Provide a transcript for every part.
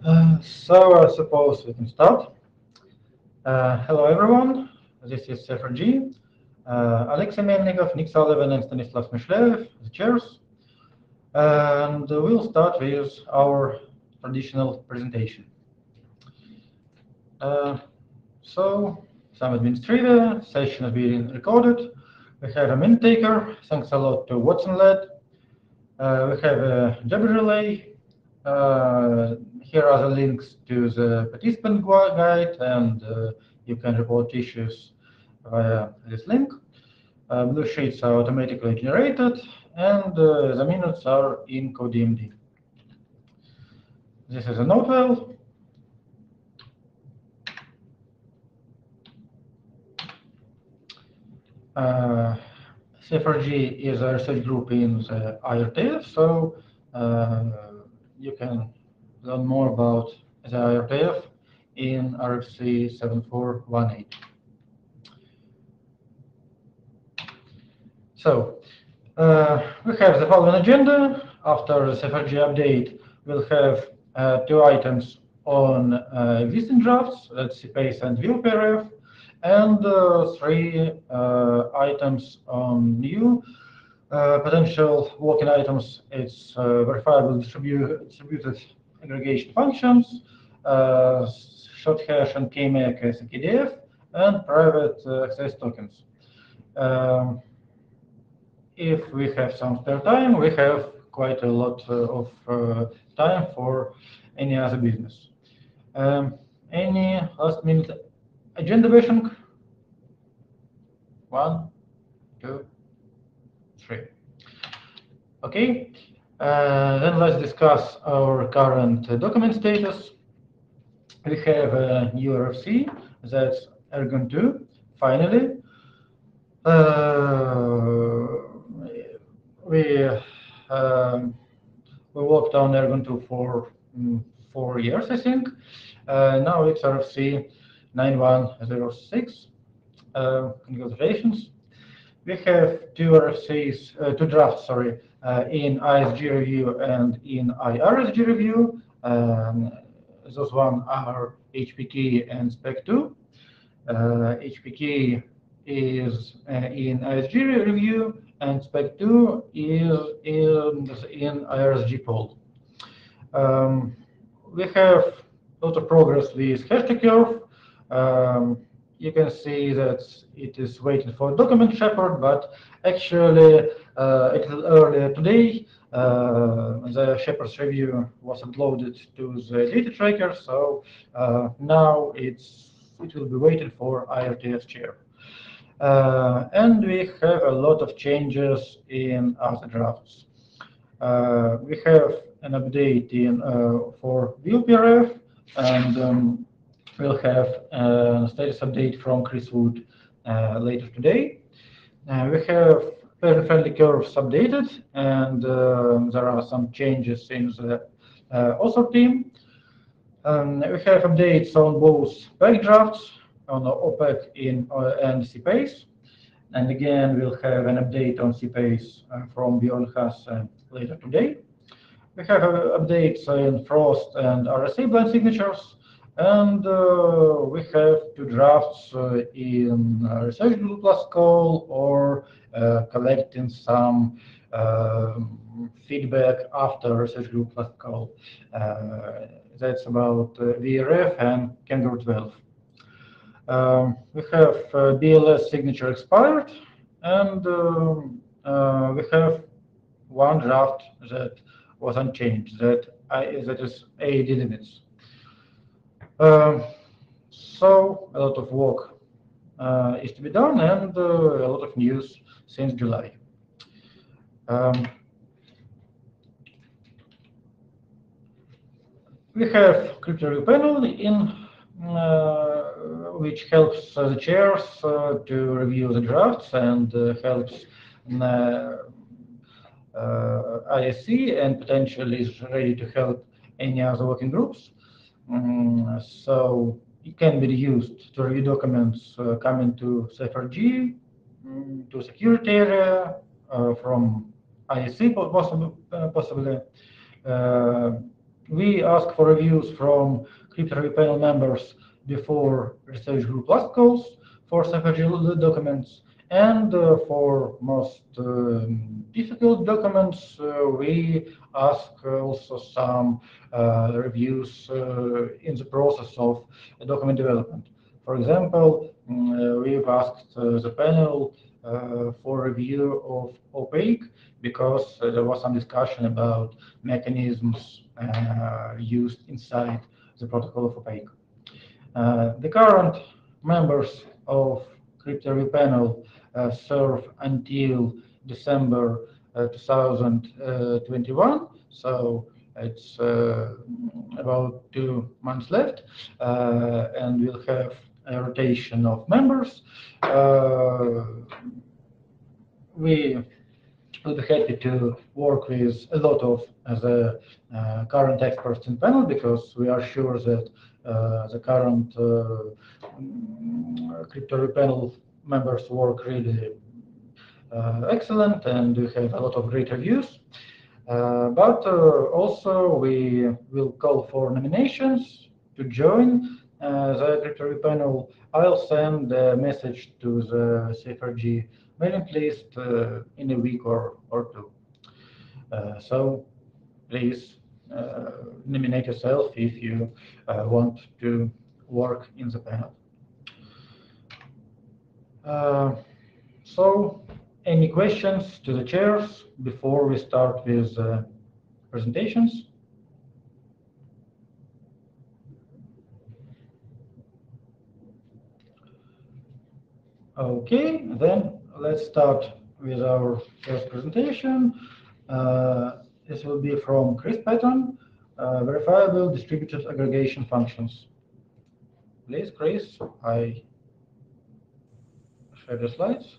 So I suppose we can start. Hello everyone, this is G. Alexei Melnikov, Nick Sullivan and Stanislav Mishlev, the chairs. And we'll start with our traditional presentation. Uh, so, some administrator, session is being recorded. We have a minute taker, thanks a lot to Watson Led. We have a job relay. Here are the links to the participant guide, and you can report issues via this link. Blue sheets are automatically generated, and the minutes are in CodeMD. This is a note file. CFRG is a research group in the IETF, so you can learn more about the IETF in RFC 7418. So we have the following agenda. After the CFRG update, we'll have 2 items on existing drafts, that's CPACE and ViewPRF, and 3 items on new potential working items. It's verifiable distributed aggregation functions, short hash and KMAC as a KDF, and private access tokens. If we have some spare time, we have quite a lot of time for any other business. Any last minute agenda question? 1, 2, 3. Okay, then let's discuss our current document status. We have a new RFC, that's Ergon 2, finally. We worked on Ergon 2 for 4 years, I think. Now it's RFC 9106. Congratulations. We have 2 RFCs, 2 drafts, sorry, in ISG review and in IRSG review. Those one are HPK and Spec2. HPK is in ISG review, and Spec2 is in IRSG poll. We have a lot of progress with hashtag curve. You can see that it is waiting for document shepherd, but actually a little earlier today, the shepherd's review was uploaded to the data tracker, so now it will be waiting for IRTF chair. And we have a lot of changes in other drafts. We have an update in for ViewPRF, and we'll have a status update from Chris Wood later today. We have parent-friendly curves updated, and there are some changes in the author team. We have updates on both back drafts, on OPEC and CPACE. And again, we'll have an update on CPACE from Bjorn Haas later today. We have updates in Frost and RSA blind signatures. And we have 2 drafts in research group last call, or collecting some feedback after research group last call. That's about VRF and Kangaroo 12. We have BLS signature expired, and we have 1 draft that was unchanged, that is AD limits. So a lot of work is to be done, and a lot of news since July. We have crypto review panel in which helps the chairs to review the drafts and helps ISC, and potentially is ready to help any other working groups. So it can be used to review documents coming to CFRG, to security area, from ISC possibly, We ask for reviews from cryptography panel members before research group last calls for CFG documents, and for most difficult documents, we ask also some reviews in the process of document development. For example, we've asked the panel for review of opaque because there was some discussion about mechanisms used inside the protocol of opaque. The current members of cryptography panel serve until December 2021, so it's about 2 months left, and we'll have a rotation of members. We will be happy to work with a lot of the current experts in panel, because we are sure that the current cryptography panel members work really excellent, and we have a lot of great reviews. But also we will call for nominations to join the cryptography panel. I'll send a message to the CFRG mailing list in a week or two. So please nominate yourself if you want to work in the panel. So any questions to the chairs before we start with presentations? Okay, then let's start with our first presentation. This will be from Chris Patton, verifiable distributed aggregation functions. Please, Chris, I share the slides.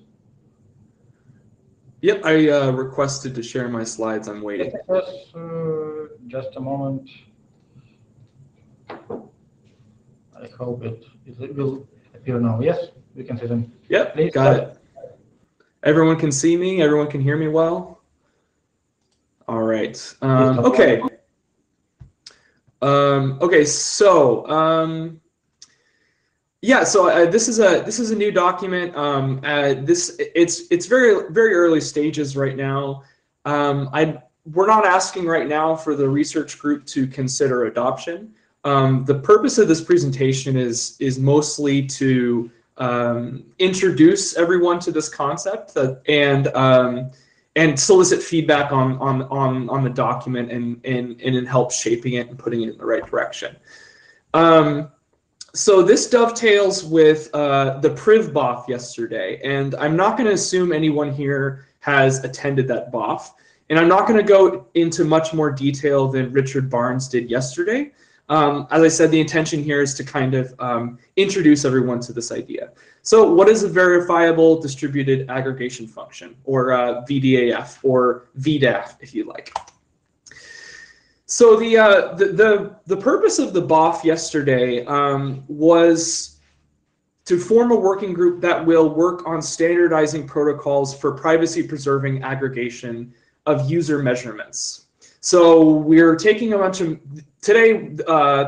Yep, I requested to share my slides. I'm waiting. Yes, just a moment. I hope it will appear now. Yes, we can see them. Yep, Please got it. Everyone can see me? Everyone can hear me well? All right. Okay. Okay, so yeah, so this is a new document. It's very early stages right now. We're not asking right now for the research group to consider adoption. The purpose of this presentation is mostly to introduce everyone to this concept and solicit feedback on the document and help shaping it and putting it in the right direction. So this dovetails with the Priv BOF yesterday, and I'm not going to assume anyone here has attended that BOF, and I'm not going to go into much more detail than Richard Barnes did yesterday. As I said, the intention here is to kind of introduce everyone to this idea. So what is a verifiable distributed aggregation function, or VDAF, or VDAF, if you like? So the purpose of the BOF yesterday was to form a working group that will work on standardizing protocols for privacy-preserving aggregation of user measurements. So we're taking a bunch of, today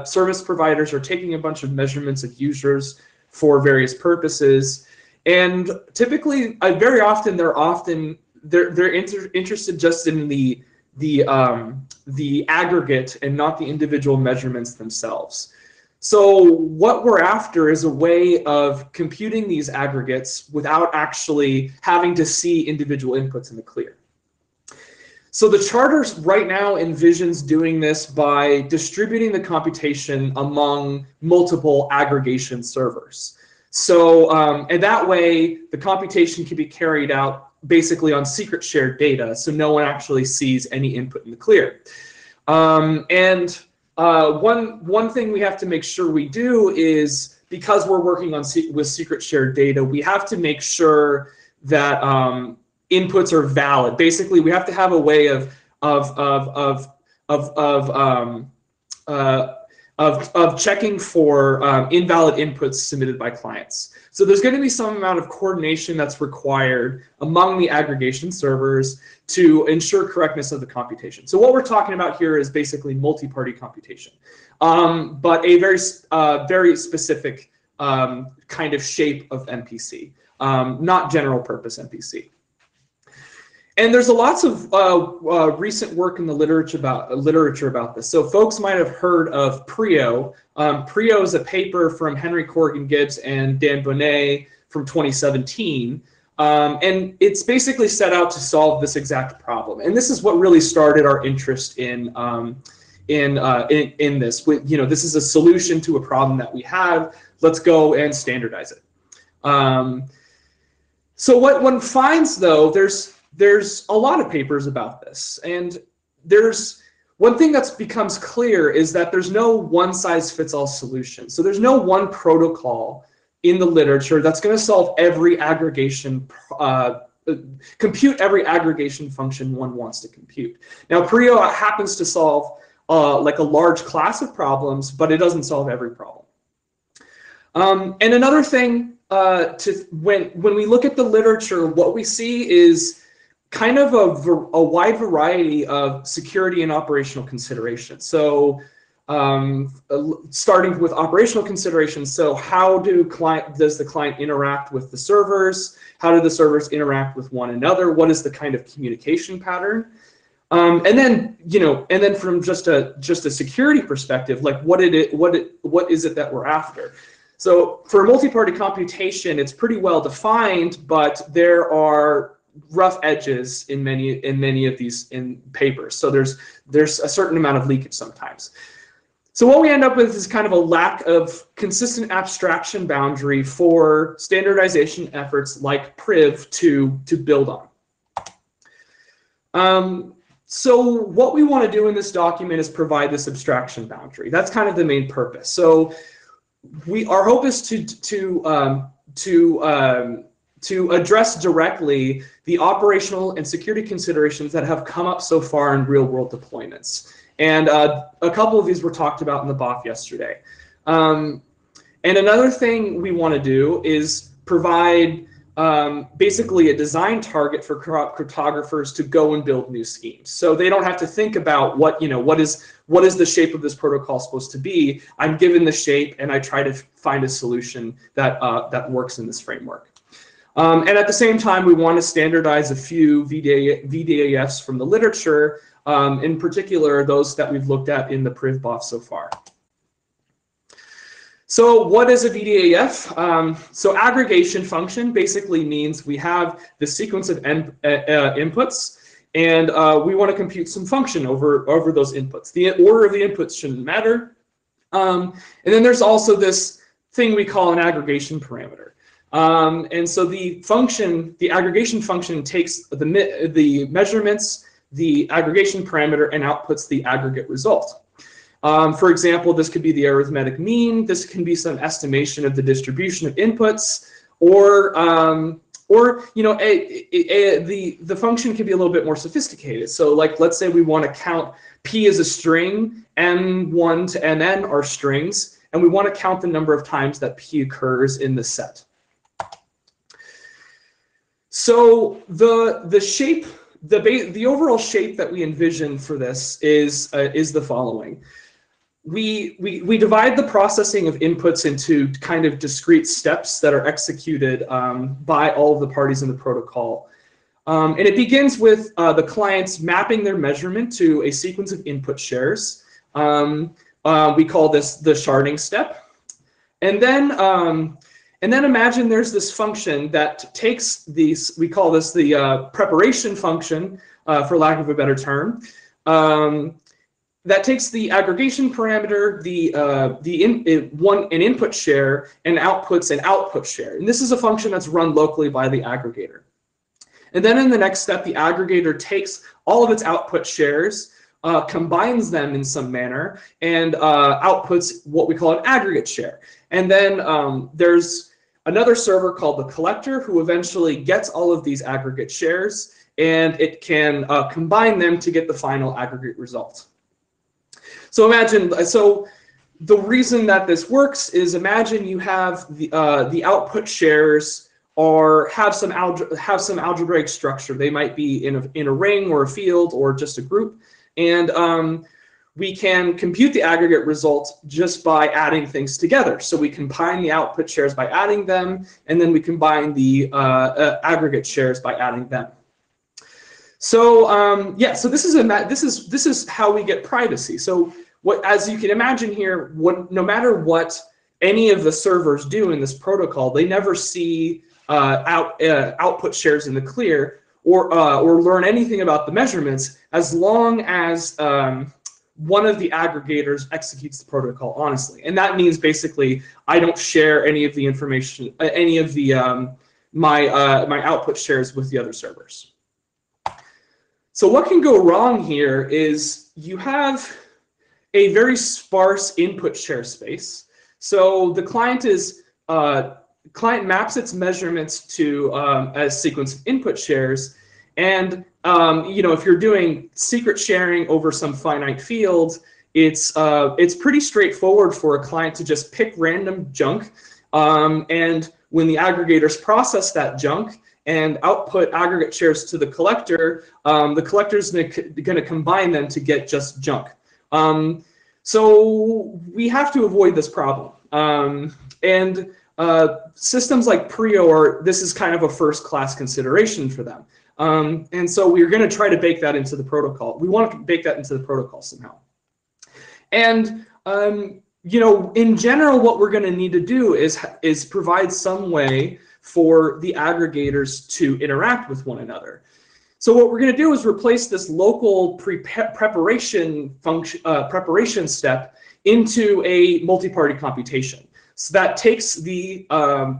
service providers are taking a bunch of measurements of users for various purposes, and typically, very often they're interested just in the aggregate and not the individual measurements themselves. So what we're after is a way of computing these aggregates without actually having to see individual inputs in the clear. So the charter right now envisions doing this by distributing the computation among multiple aggregation servers. So, and that way the computation can be carried out basically on secret shared data, so no one actually sees any input in the clear. One thing we have to make sure we do is, because we're working with secret shared data, we have to make sure that inputs are valid. Basically, we have to have a way of of checking for invalid inputs submitted by clients. So there's going to be some amount of coordination that's required among the aggregation servers to ensure correctness of the computation. So what we're talking about here is basically multi-party computation, but a very specific kind of shape of MPC, not general purpose MPC. And there's lots of recent work in the literature about this. So folks might have heard of PRIO. PRIO is a paper from Henry Corrigan Gibbs and Dan Bonnet from 2017. And it's basically set out to solve this exact problem. And this is what really started our interest in this. This is a solution to a problem that we have. Let's go and standardize it. So what one finds, though, there's a lot of papers about this, and there's one thing that becomes clear is that there's no one-size-fits-all solution. So there's no one protocol in the literature that's going to solve every aggregation, compute every aggregation function one wants to compute. Now, PRIO happens to solve like a large class of problems, but it doesn't solve every problem. And another thing, when we look at the literature, what we see is kind of a wide variety of security and operational considerations. So starting with operational considerations, so how does the client interact with the servers? How do the servers interact with one another? What is the kind of communication pattern? And then from just a security perspective, like what is it that we're after? So for multi-party computation, it's pretty well defined, but there are rough edges in many of these papers. So there's a certain amount of leakage sometimes. So what we end up with is kind of a lack of consistent abstraction boundary for standardization efforts like PRIV to build on. So what we want to do in this document is provide this abstraction boundary. That's kind of the main purpose. So our hope is to address directly the operational and security considerations that have come up so far in real-world deployments. And a couple of these were talked about in the BOF yesterday. And another thing we want to do is provide basically a design target for cryptographers to go and build new schemes. So they don't have to think about what is the shape of this protocol supposed to be. I'm given the shape and I try to find a solution that works in this framework. And at the same time, we want to standardize a few VDAFs from the literature, in particular, those that we've looked at in the PRIV BOF so far. So what is a VDAF? So aggregation function basically means we have the sequence of inputs, and we want to compute some function over those inputs. The order of the inputs shouldn't matter. And then there's also this thing we call an aggregation parameter. And so the aggregation function takes the measurements, the aggregation parameter, and outputs the aggregate result. For example, this could be the arithmetic mean. This can be some estimation of the distribution of inputs, or the function can be a little bit more sophisticated. So, like, let's say we want to count p as a string, m1 to mn are strings, and we want to count the number of times that p occurs in the set. So the overall shape that we envision for this is the following. We divide the processing of inputs into kind of discrete steps that are executed by all of the parties in the protocol. And it begins with the clients mapping their measurement to a sequence of input shares. We call this the sharding step. And then imagine there's this function that takes these, we call this the preparation function, for lack of a better term, that takes the aggregation parameter, an input share, and outputs an output share. And this is a function that's run locally by the aggregator. And then in the next step, the aggregator takes all of its output shares, combines them in some manner, and outputs what we call an aggregate share. And then there's another server called the collector who eventually gets all of these aggregate shares, and it can combine them to get the final aggregate result. So imagine, so the reason that this works is, imagine you have the output shares have some algebraic structure. They might be in a ring or a field or just a group, and we can compute the aggregate result just by adding things together. So we combine the output shares by adding them, and then we combine the aggregate shares by adding them. So yeah, so this is how we get privacy. So as you can imagine here, no matter what any of the servers do in this protocol, they never see output shares in the clear or learn anything about the measurements, as long as one of the aggregators executes the protocol honestly. And that means basically I don't share any of the information, any of the my output shares with the other servers. So what can go wrong here is you have a very sparse input share space. So the client maps its measurements to a sequence of input shares, and if you're doing secret sharing over some finite field, it's pretty straightforward for a client to just pick random junk, and when the aggregators process that junk and output aggregate shares to the collector's going to combine them to get just junk. So we have to avoid this problem. Systems like Prio this is kind of a first-class consideration for them. And so we're going to try to bake that into the protocol. We want to bake that into the protocol somehow. And in general, what we're going to need to do is provide some way for the aggregators to interact with one another. So what we're going to do is replace this local preparation step into a multi-party computation. So that takes the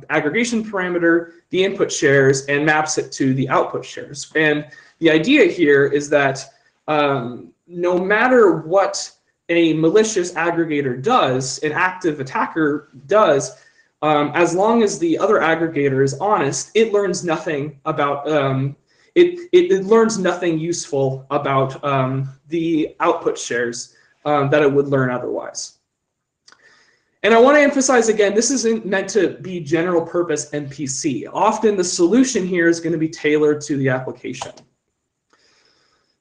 aggregation parameter, the input shares, and maps it to the output shares. And the idea here is that no matter what a malicious aggregator does, an active attacker does, as long as the other aggregator is honest, it learns nothing about it learns nothing useful about the output shares that it would learn otherwise. And I want to emphasize again, this isn't meant to be general purpose NPC. Often the solution here is going to be tailored to the application.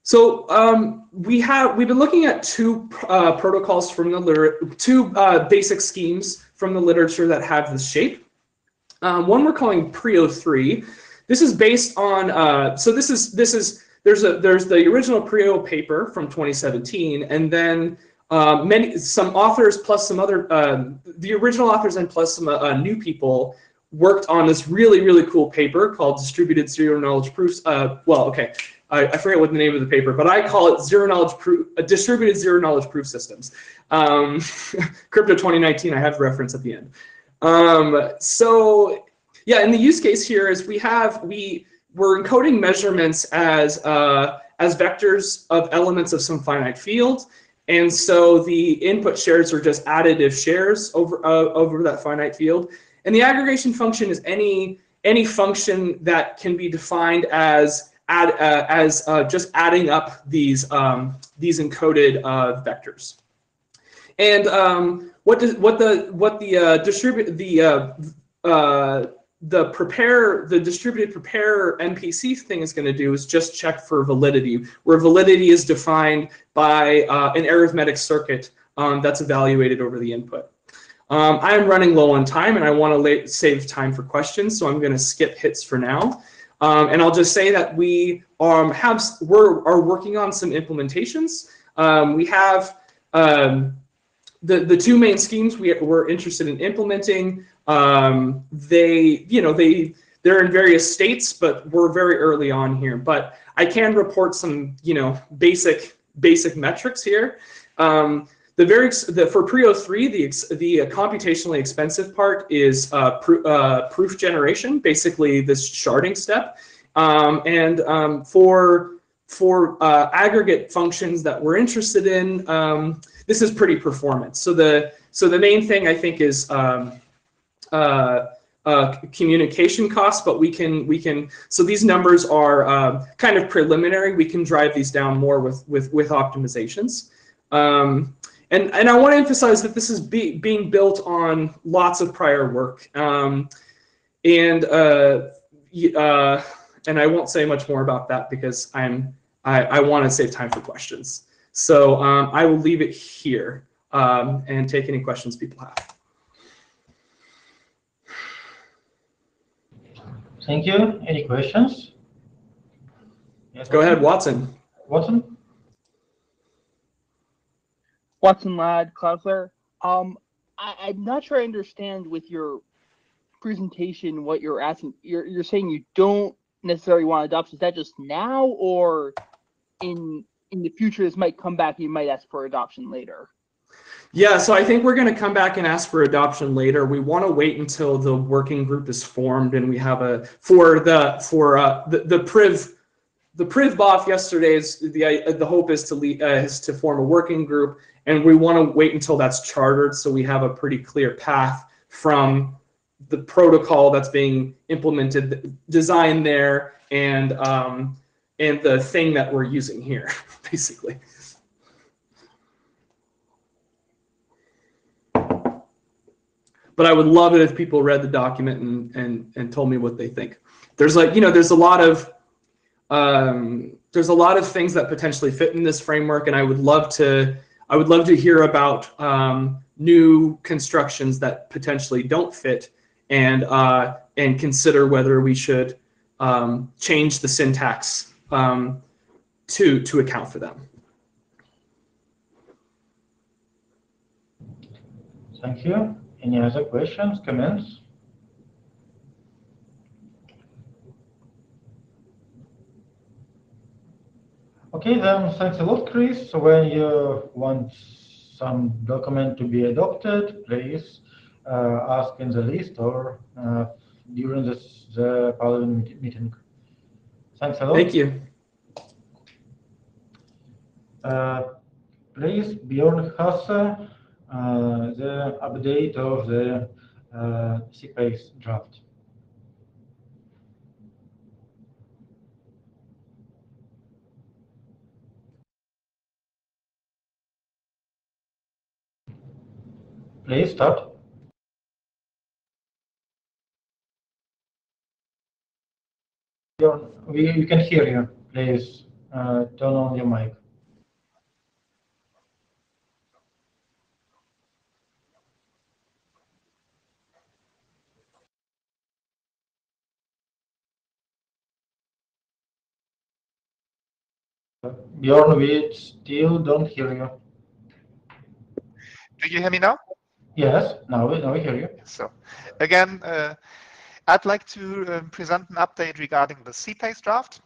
So we've been looking at two protocols from the basic schemes from the literature that have this shape. One we're calling Prio 3. This is based on there's the original Prio paper from 2017, and then some authors plus some other the original authors and plus some new people worked on this really cool paper called Distributed Zero Knowledge Proofs. I forget what the name of the paper, but I call it Distributed Zero Knowledge Proof Systems. Crypto 2019, I have the reference at the end. So yeah, and the use case here is we're encoding measurements as vectors of elements of some finite field, and so the input shares are just additive shares over that finite field, and the aggregation function is any function that can be defined as just adding up these encoded vectors. And the distributed prepare NPC thing is going to do is just check for validity, where validity is defined by an arithmetic circuit that's evaluated over the input. I am running low on time, and I want to save time for questions, so I'm going to skip hits for now. And I'll just say that we are working on some implementations. We have the two main schemes we're interested in implementing. They're in various states, but we're very early on here. But I can report some basic metrics here. For Prio 3, the computationally expensive part is proof generation, basically this sharding step. For aggregate functions that we're interested in, this is pretty performant. So the main thing I think is communication costs, but we can so these numbers are kind of preliminary. We can drive these down more with optimizations. And I want to emphasize that this is being built on lots of prior work. And I won't say much more about that because I want to save time for questions. So I will leave it here and take any questions people have. Thank you. Any questions? Yes, go ahead, Watson. Watson? Watson Ladd, Cloudflare. I'm not sure I understand with your presentation what you're asking. You're saying you don't necessarily want adoption. Is that just now, or in the future this might come back? You might ask for adoption later. Yeah, so I think we're going to come back and ask for adoption later. We want to wait until the working group is formed and we have the priv BOF yesterday's the hope is to form a working group, and we want to wait until that's chartered so we have a pretty clear path from the protocol that's being implemented, designed there, and the thing that we're using here, basically. But I would love it if people read the document and told me what they think. There's there's a lot of things that potentially fit in this framework, and I would love to hear about new constructions that potentially don't fit, and consider whether we should change the syntax to account for them. Thank you. Any other questions, comments? Okay, then thanks a lot, Chris. So when you want some document to be adopted, please ask in the list or during the following meeting. Thanks a lot. Thank you. Please, Bjorn Hasse, the update of the CPACE draft. Please start. We can hear you. Please turn on your mic. Bjorn, we still don't hear you. Do you hear me now? Yes, now we hear you. So, again, I'd like to present an update regarding the CPACE draft.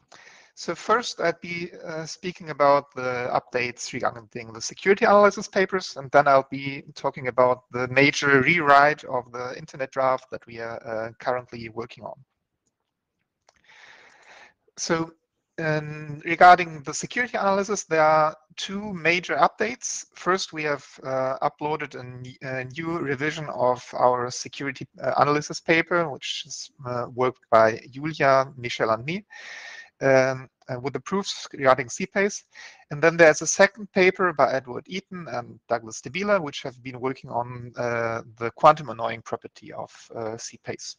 So first, I'd be speaking about the updates regarding the security analysis papers, and then I'll be talking about the major rewrite of the internet draft that we are currently working on. So regarding the security analysis, there are two major updates. First, we have uploaded a new revision of our security analysis paper, which is worked by Julia, Michelle, and me, with the proofs regarding CPACE. And then there's a second paper by Edward Eaton and Douglas Stabila, which have been working on the quantum annoying property of CPACE.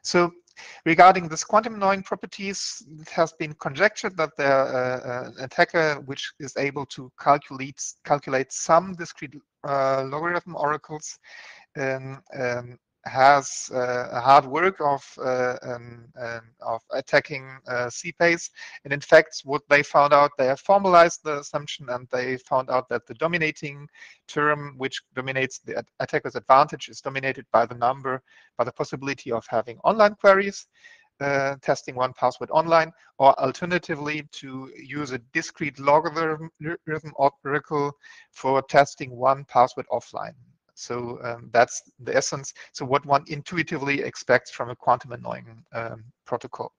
So regarding this quantum annoying properties, it has been conjectured that an attacker which is able to calculate some discrete logarithm oracles has a hard work of attacking CPACE. And in fact, what they found out, they have formalized the assumption, and they found out that the dominating term, which dominates the attacker's advantage, is dominated by the possibility of having online queries, testing one password online, or alternatively to use a discrete logarithm oracle for testing one password offline. So that's the essence. So what one intuitively expects from a quantum annoying protocol.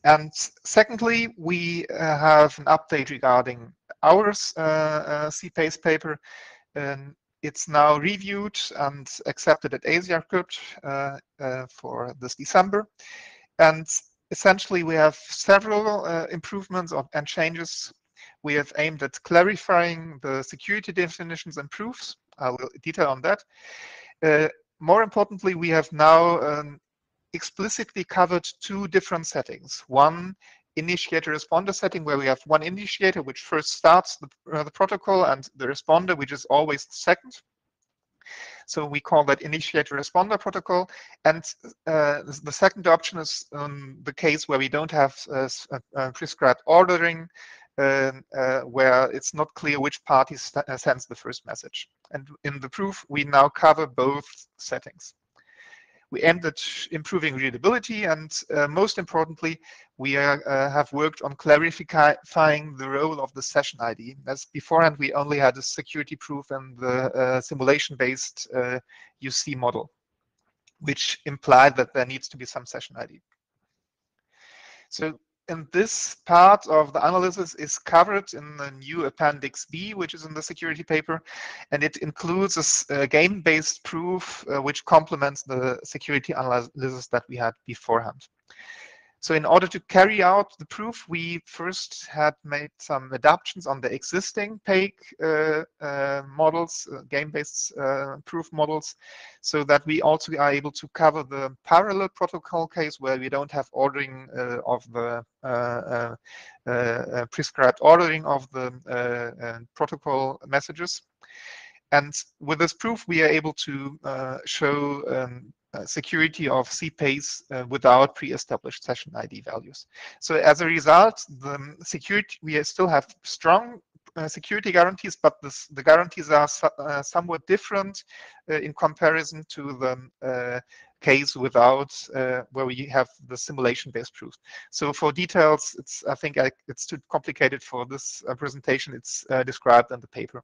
And secondly, we have an update regarding our CPACE paper. It's now reviewed and accepted at Asia Crypt for this December. And essentially, we have several improvements and changes. We have aimed at clarifying the security definitions and proofs. I will detail on that. More importantly, we have now explicitly covered two different settings. One, initiator-responder setting, where we have one initiator which first starts the protocol, and the responder, which is always the second. So we call that initiator-responder protocol. And the second option is the case where we don't have prescribed ordering, where it's not clear which party sends the first message. And in the proof, we now cover both settings. We aimed at improving readability, and most importantly, we have worked on clarifying the role of the session ID. As beforehand, we only had a security proof and the simulation-based UC model, which implied that there needs to be some session ID. So, and this part of the analysis is covered in the new Appendix B, which is in the security paper, and it includes a game-based proof which complements the security analysis that we had beforehand. So in order to carry out the proof, we first had made some adaptations on the existing PAIC models, game-based proof models, so that we also are able to cover the parallel protocol case where we don't have ordering of the prescribed ordering of the protocol messages. And with this proof, we are able to show security of CPACE without pre-established session ID values. So as a result, the security, we still have strong security guarantees, but the guarantees are somewhat different in comparison to the case without where we have the simulation-based proof. So for details, I think it's too complicated for this presentation. It's described in the paper.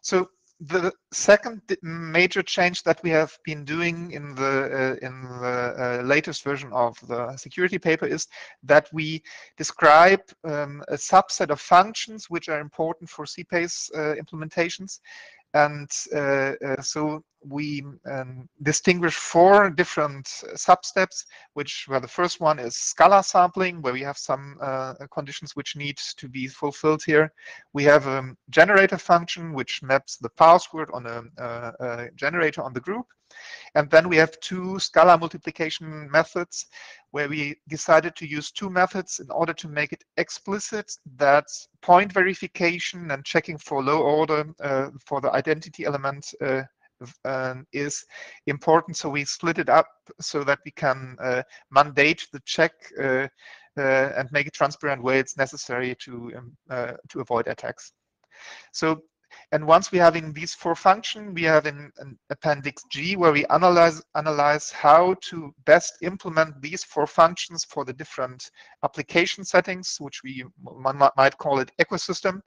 So the second major change that we have been doing in the latest version of the security paper is that we describe a subset of functions which are important for CPACE implementations. And so we distinguish 4 different substeps, where the first one is scalar sampling, where we have some conditions which need to be fulfilled here. We have a generator function which maps the password on a generator on the group. And then we have 2 scalar multiplication methods, where we decided to use 2 methods in order to make it explicit that point verification and checking for low order for the identity element is important. So we split it up so that we can mandate the check and make it transparent where it's necessary to avoid attacks. So, and once we have in these 4 functions, we have in Appendix G where we analyze how to best implement these 4 functions for the different application settings, which one might call it ecosystem.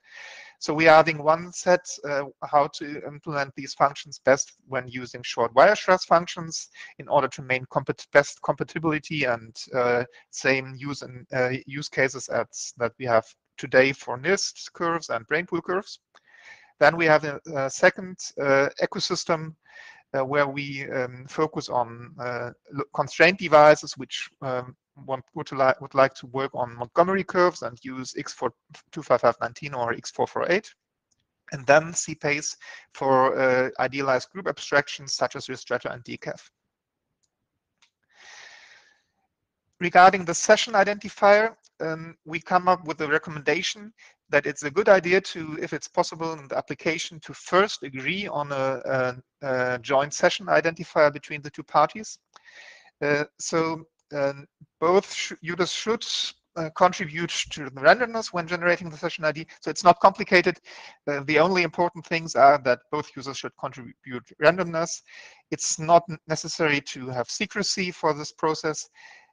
So we are having one set how to implement these functions best when using short Weierstrass functions in order to maintain best compatibility and same use cases as that we have today for NIST curves and brainpool curves. Then we have a second ecosystem where we focus on constraint devices which one would like to work on Montgomery curves and use X25519 or X448. And then CPACE for idealized group abstractions such as Ristretto and DCAF. Regarding the session identifier, we come up with a recommendation that it's a good idea to, if it's possible in the application, to first agree on a joint session identifier between the 2 parties. So both users should contribute to the randomness when generating the session ID. So it's not complicated. The only important things are that both users should contribute randomness. It's not necessary to have secrecy for this process.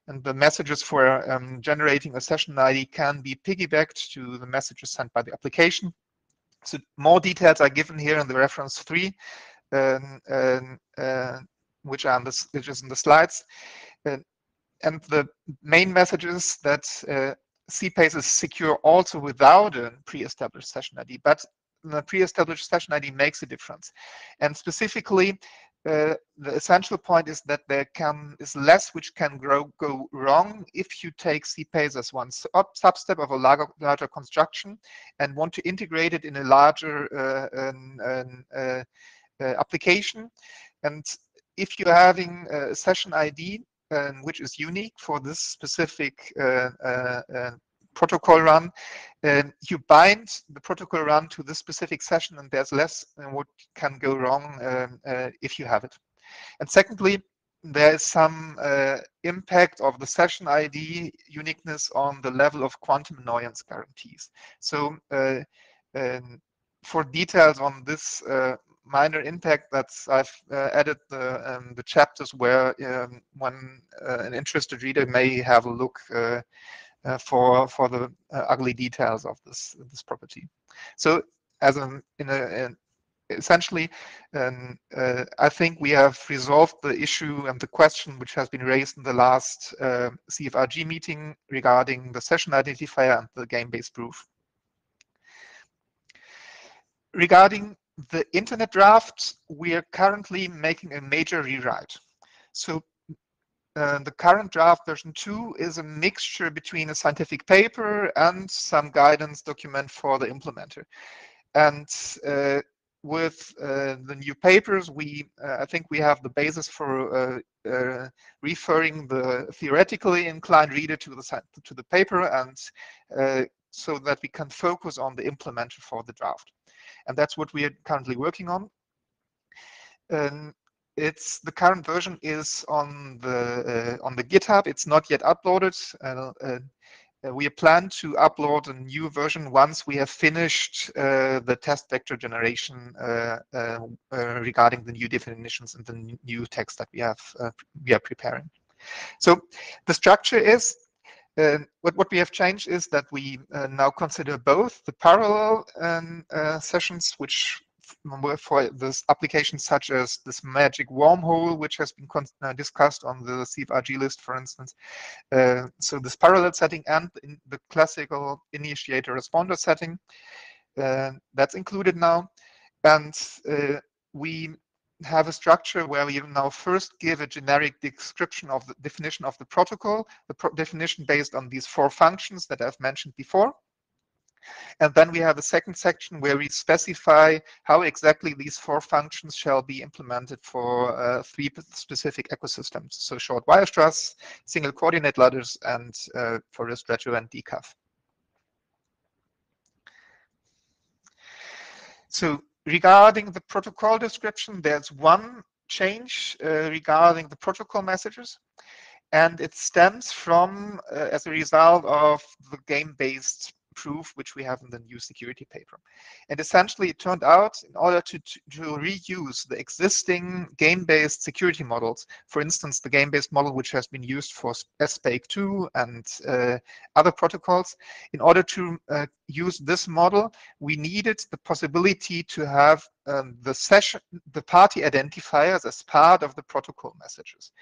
And the messages for generating a session ID can be piggybacked to the messages sent by the application. So more details are given here in the reference 3, which is in the slides. And the main message is that CPACE is secure also without a pre-established session ID, but the pre-established session ID makes a difference. And specifically, the essential point is that there is less which can go wrong if you take CPACE as one substep of a larger construction and want to integrate it in a larger application. And if you're having a session ID which is unique for this specific protocol run, you bind the protocol run to this specific session, and there's less what can go wrong if you have it. And secondly, there is some impact of the session ID uniqueness on the level of quantum annoyance guarantees. So for details on this minor impact, I've added the chapters where an interested reader may have a look for the ugly details of this property. So as essentially, I think we have resolved the issue and the question which has been raised in the last CFRG meeting regarding the session identifier and the game-based proof. Regarding the internet draft, we are currently making a major rewrite. So the current draft version 2 is a mixture between a scientific paper and some guidance document for the implementer. And with the new papers, I think we have the basis for referring the theoretically inclined reader to the paper, and so that we can focus on the implementer for the draft. And that's what we are currently working on. The current version is on the GitHub. It's not yet uploaded. We plan to upload a new version once we have finished the test vector generation regarding the new definitions and the new text that we are preparing. So the structure is what we have changed is that we now consider both the parallel sessions, which for this application, such as this magic wormhole, which has been discussed on the CFRG list, for instance. So this parallel setting and the classical initiator responder setting, that's included now. And we have a structure where we now first give a generic description of the definition of the protocol, definition based on these 4 functions that I've mentioned before. And then we have a second section where we specify how exactly these 4 functions shall be implemented for 3 specific ecosystems. So short Weierstrass, single coordinate ladders, and for Ristretto and decaf. So regarding the protocol description, there's one change regarding the protocol messages. And it stems from, as a result of the game-based proof which we have in the new security paper. And essentially it turned out, in order to reuse the existing game-based security models, for instance the game-based model which has been used for SPAKE2 and other protocols, in order to use this model, we needed the possibility to have the party identifiers as part of the protocol messages.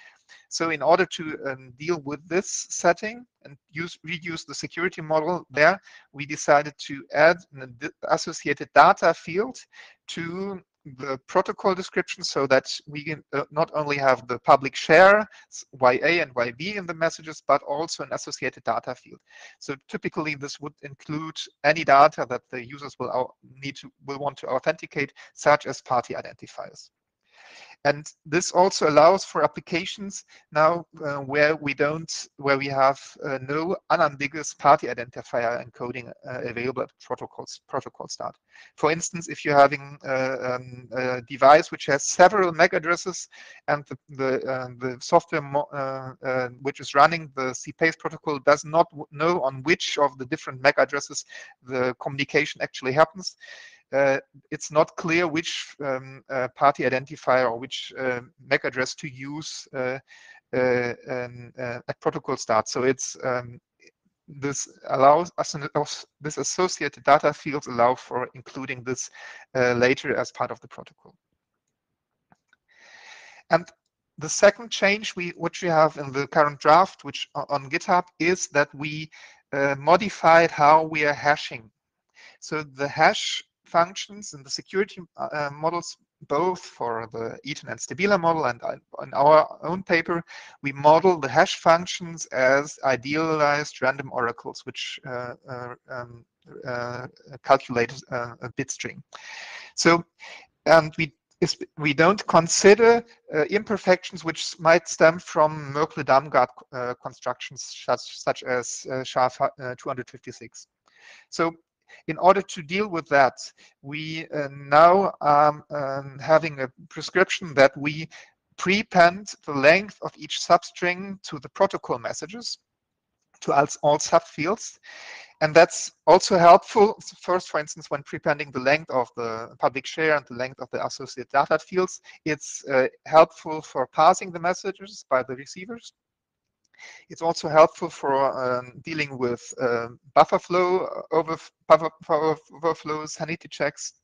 So in order to deal with this setting and reuse the security model there, we decided to add an associated data field to the protocol description, so that we can not only have the public share YA and YB in the messages, but also an associated data field. So typically this would include any data that the users will want to authenticate, such as party identifiers. And this also allows for applications now where we have no unambiguous party identifier encoding available at protocol start. For instance, if you're having a device which has several MAC addresses, and the software which is running the CPACE protocol does not know on which of the different MAC addresses the communication actually happens, it's not clear which party identifier or which MAC address to use at protocol start. So it's this allows us, this associated data fields allow for including this later as part of the protocol. And the second change which we have in the current draft, which on GitHub, is that we modified how we are hashing. So the hash functions and the security models both for the Eaton and Stabila model and in our own paper, we model the hash functions as idealized random oracles, which calculate a bit string. So, and we don't consider imperfections which might stem from Merkle-Damgard constructions such as SHA-256. So in order to deal with that, we now are having a prescription that we prepend the length of each substring to the protocol messages, to all subfields. And that's also helpful, first, for instance, when prepending the length of the public share and the length of the associated data fields. It's helpful for passing the messages by the receivers. It's also helpful for dealing with buffer flow, overflows, sanity checks.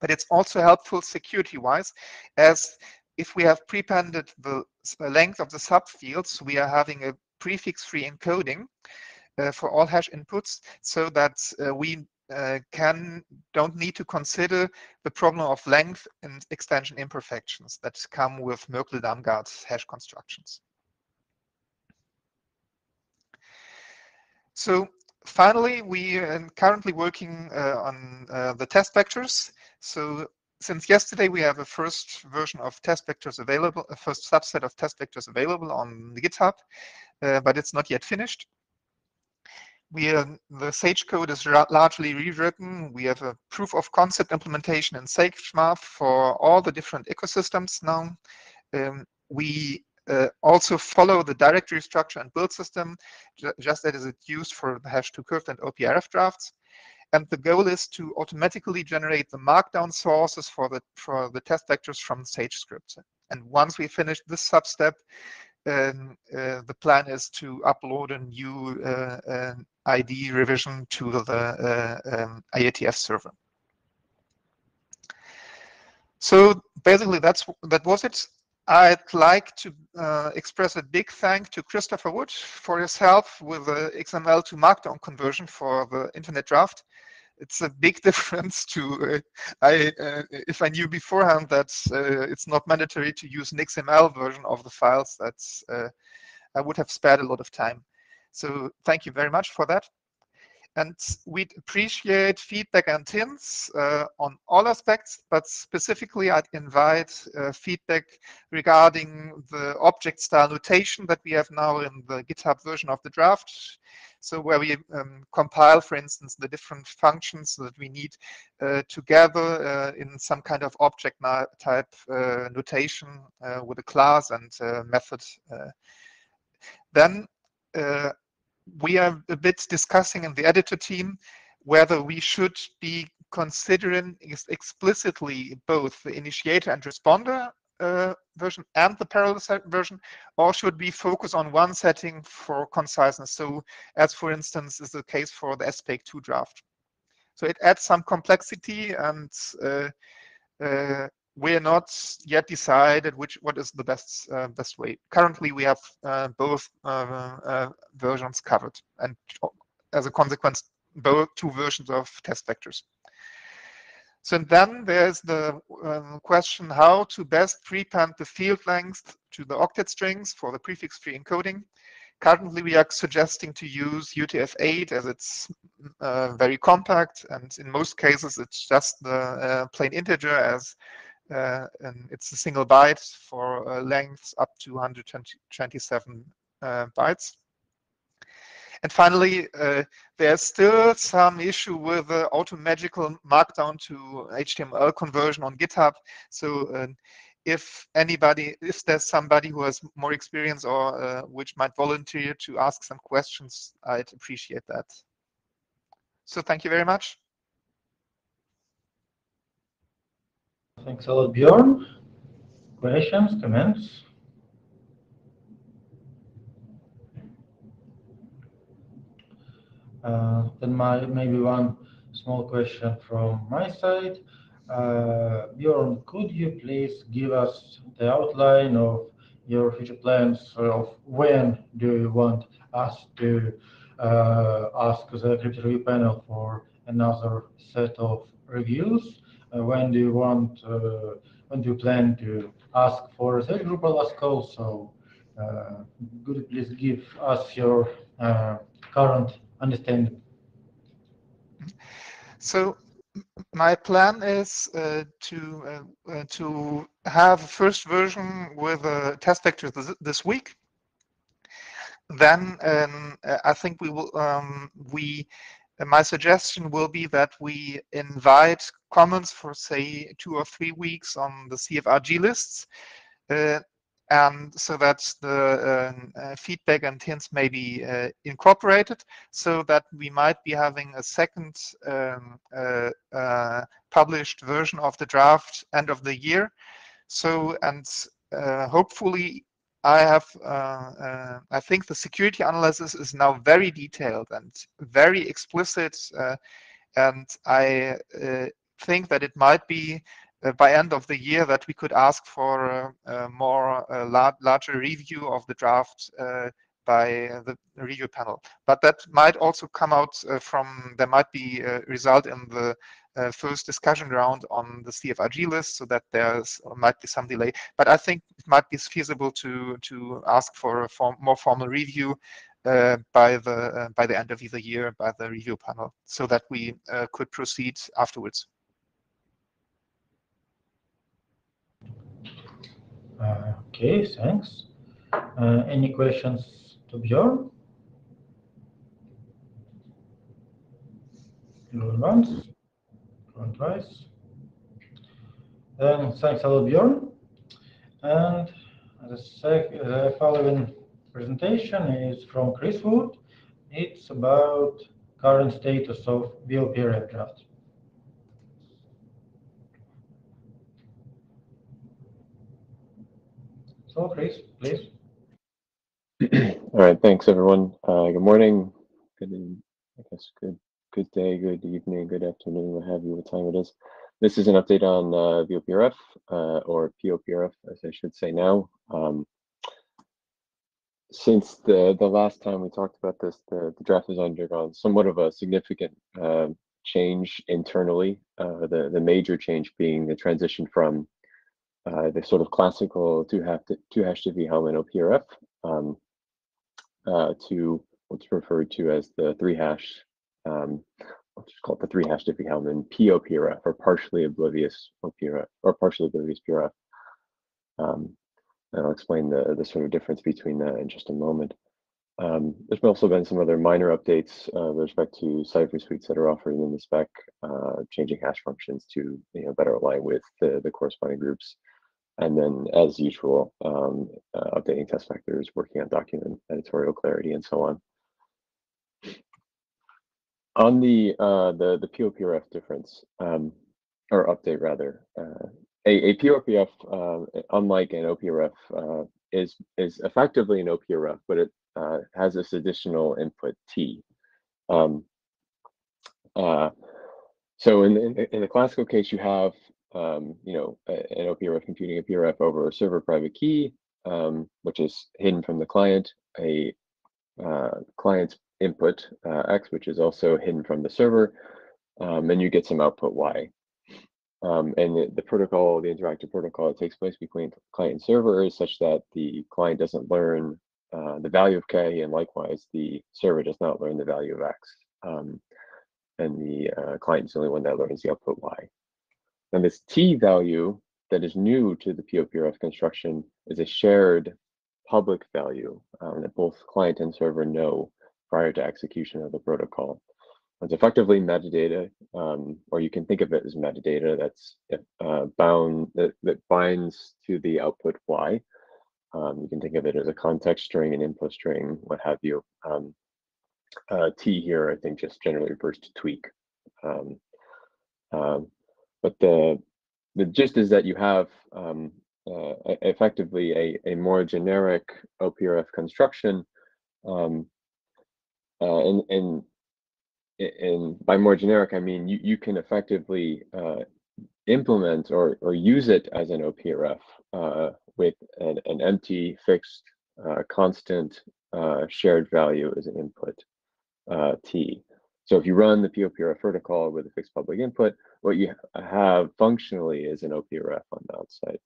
But it's also helpful security-wise, as if we have prepended the length of the subfields, we are having a prefix-free encoding for all hash inputs, so that we don't need to consider the problem of length and extension imperfections that come with Merkle-Damgard hash constructions. So finally, we are currently working on the test vectors. So since yesterday, we have a first version of test vectors available, a first subset of test vectors available on the GitHub, but it's not yet finished. The Sage code is largely rewritten. We have a proof of concept implementation in SageMath for all the different ecosystems now. We also follow the directory structure and build system, just as it's used for the hash2 curved and OPRF drafts. And the goal is to automatically generate the markdown sources for the test vectors from Sage scripts. And once we finish this sub-step, the plan is to upload a new ID revision to the IETF server. So basically, that was it. I'd like to express a big thank to Christopher Wood for his help with the XML to Markdown conversion for the Internet Draft. It's a big difference to, if I knew beforehand that it's not mandatory to use an XML version of the files, that's, I would have spared a lot of time. So thank you very much for that. And we'd appreciate feedback and hints on all aspects, but specifically I'd invite feedback regarding the object style notation that we have now in the GitHub version of the draft. So where we compile, for instance, the different functions that we need together in some kind of object type notation with a class and method. Then we are a bit discussing in the editor team whether we should be considering explicitly both the initiator and responder version and the parallel version, or should we focus on one setting for conciseness? So as for instance is the case for the SPAEC2 draft. So it adds some complexity, and we're not yet decided what is the best way. Currently, we have both versions covered, and as a consequence, both two versions of test vectors. So then there's the question how to best prepend the field length to the octet strings for the prefix-free encoding. Currently, we are suggesting to use UTF-8 as it's very compact, and in most cases, it's just the plain integer as and it's a single byte for lengths up to 127 bytes. And finally, there's still some issue with the automagical markdown to HTML conversion on GitHub. So if there's somebody who has more experience or which might volunteer to ask some questions, I'd appreciate that. So thank you very much. Thanks a lot, Bjorn. Questions, comments? Then maybe one small question from my side. Bjorn, could you please give us the outline of your future plans of when do you want us to ask the crypto review panel for another set of reviews? when do you want, when do you plan to ask for a sales group or last call? So could you please give us your current understanding? So my plan is to have a first version with a test vector this week. Then I think we will my suggestion will be that we invite comments for say 2 or 3 weeks on the CFRG lists, and so that the feedback and hints may be incorporated, so that we might be having a second published version of the draft end of the year. So, and hopefully I think the security analysis is now very detailed and very explicit, and I think that it might be by end of the year that we could ask for a more larger review of the draft by the review panel. But that might also come out from, there might be a result in the first discussion round on the CFRG list, so that might be some delay. But I think it might be feasible to ask for a more formal review by the end of the year by the review panel, so that we could proceed afterwards. Okay, thanks. Any questions to Björn? Going once, going twice. Then thanks a lot, Björn. And the following presentation is from Chris Wood. It's about current status of VOPRF draft. So, Chris, please. All right, thanks everyone. Good morning, good day, good evening, good afternoon, what have you, what time it is. This is an update on VOPRF, or POPRF, as I should say now. Since the last time we talked about this, the draft has undergone somewhat of a significant change internally. The major change being the transition from the sort of classical two-hash Diffie-Hellman OPRF to what's referred to as the three-hash, let's just call it the three-hash Diffie-Hellman POPRF, or partially oblivious OPRF, or partially oblivious PRF. And I'll explain the sort of difference between that in just a moment. There's also been some other minor updates with respect to Cypher suites that are offered in the spec, changing hash functions to better align with the corresponding groups. And then, as usual, updating test vectors, working on document editorial clarity, and so on. On the POPRF difference, or update rather, a POPRF, unlike an OPRF, is effectively an OPRF, but it has this additional input T. So in the classical case, you have an OPRF computing a PRF over a server private key, which is hidden from the client, a client's input X, which is also hidden from the server, and you get some output Y. And the protocol, the interactive protocol that takes place between client and server is such that the client doesn't learn the value of K, and likewise the server does not learn the value of X. And the client is the only one that learns the output Y. And this T value that is new to the POPRF construction is a shared public value that both client and server know prior to execution of the protocol. It's effectively metadata, or you can think of it as metadata that's that binds to the output Y. You can think of it as a context string, an input string, what have you. T here, I think, just generally refers to tweak. But the gist is that you have effectively a more generic OPRF construction, and by more generic, I mean you can effectively implement or use it as an OPRF with an empty, fixed, constant shared value as an input T. So if you run the POPRF protocol with a fixed public input, what you have functionally is an OPRF on the outside.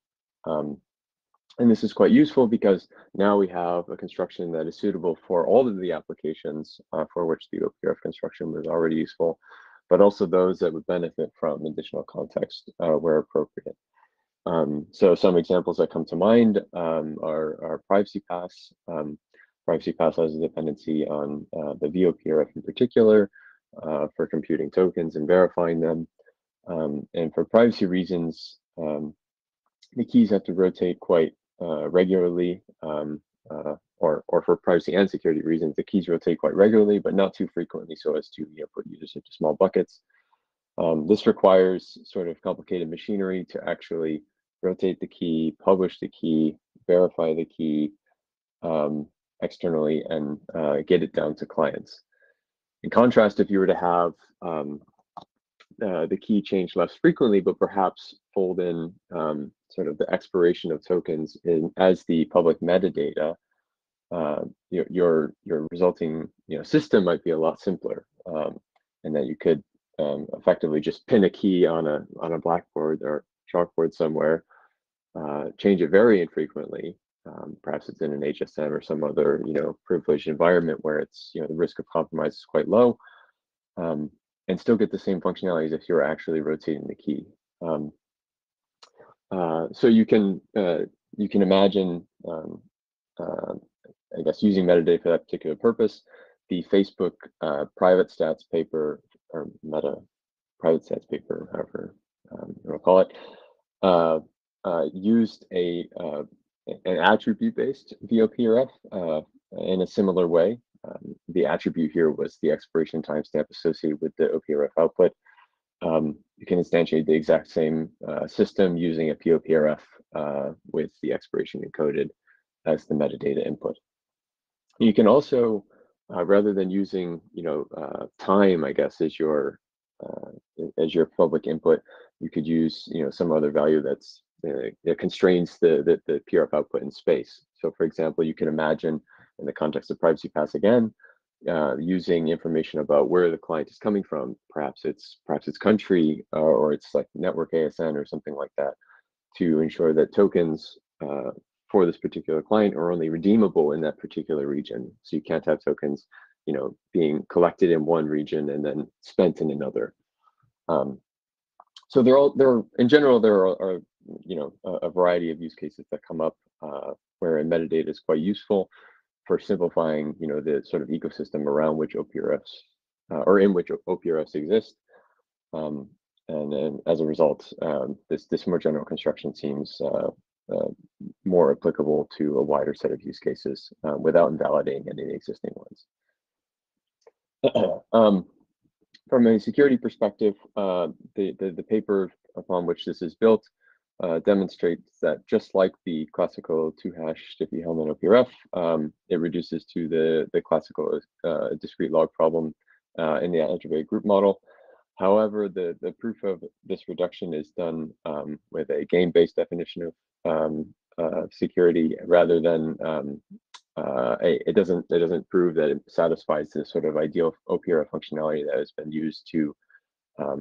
And this is quite useful because now we have a construction that is suitable for all of the applications for which the OPRF construction was already useful, but also those that would benefit from additional context where appropriate. So some examples that come to mind are Privacy Pass. Privacy Pass has a dependency on the VOPRF in particular for computing tokens and verifying them. And for privacy reasons, the keys have to rotate quite regularly, or for privacy and security reasons, the keys rotate quite regularly, but not too frequently so as to put users into small buckets. This requires sort of complicated machinery to actually rotate the key, publish the key, verify the key externally, and get it down to clients. In contrast, if you were to have the key change less frequently, but perhaps fold in sort of the expiration of tokens in as the public metadata, your resulting system might be a lot simpler, and that you could effectively just pin a key on a blackboard or chalkboard somewhere, change it very infrequently. Perhaps it's in an HSM or some other privileged environment where it's the risk of compromise is quite low, and still get the same functionality as if you're actually rotating the key. So you can imagine, I guess, using metadata for that particular purpose. The Facebook private stats paper, or meta private stats paper, however you want to call it, used an attribute-based VOPRF in a similar way. The attribute here was the expiration timestamp associated with the OPRF output. You can instantiate the exact same system using a POPRF with the expiration encoded as the metadata input. You can also, rather than using time, I guess, as your public input, you could use some other value that's that constrains the PRF output in space. So, for example, you can imagine, in the context of Privacy Pass again, using information about where the client is coming from, perhaps it's country, or it's like network ASN or something like that, to ensure that tokens for this particular client are only redeemable in that particular region. So you can't have tokens, being collected in one region and then spent in another. So in general, there are a variety of use cases that come up where metadata is quite useful for simplifying, the sort of ecosystem around which OPRFs or in which OPRFs exist. And then as a result, this more general construction seems more applicable to a wider set of use cases without invalidating any of the existing ones. From a security perspective, the paper upon which this is built demonstrates that just like the classical 2-hash Diffie-Hellman OPRF, it reduces to the classical discrete log problem in the attribute group model. However, the proof of this reduction is done with a game-based definition of security rather than it doesn't prove that it satisfies the sort of ideal OPRF functionality that has been used to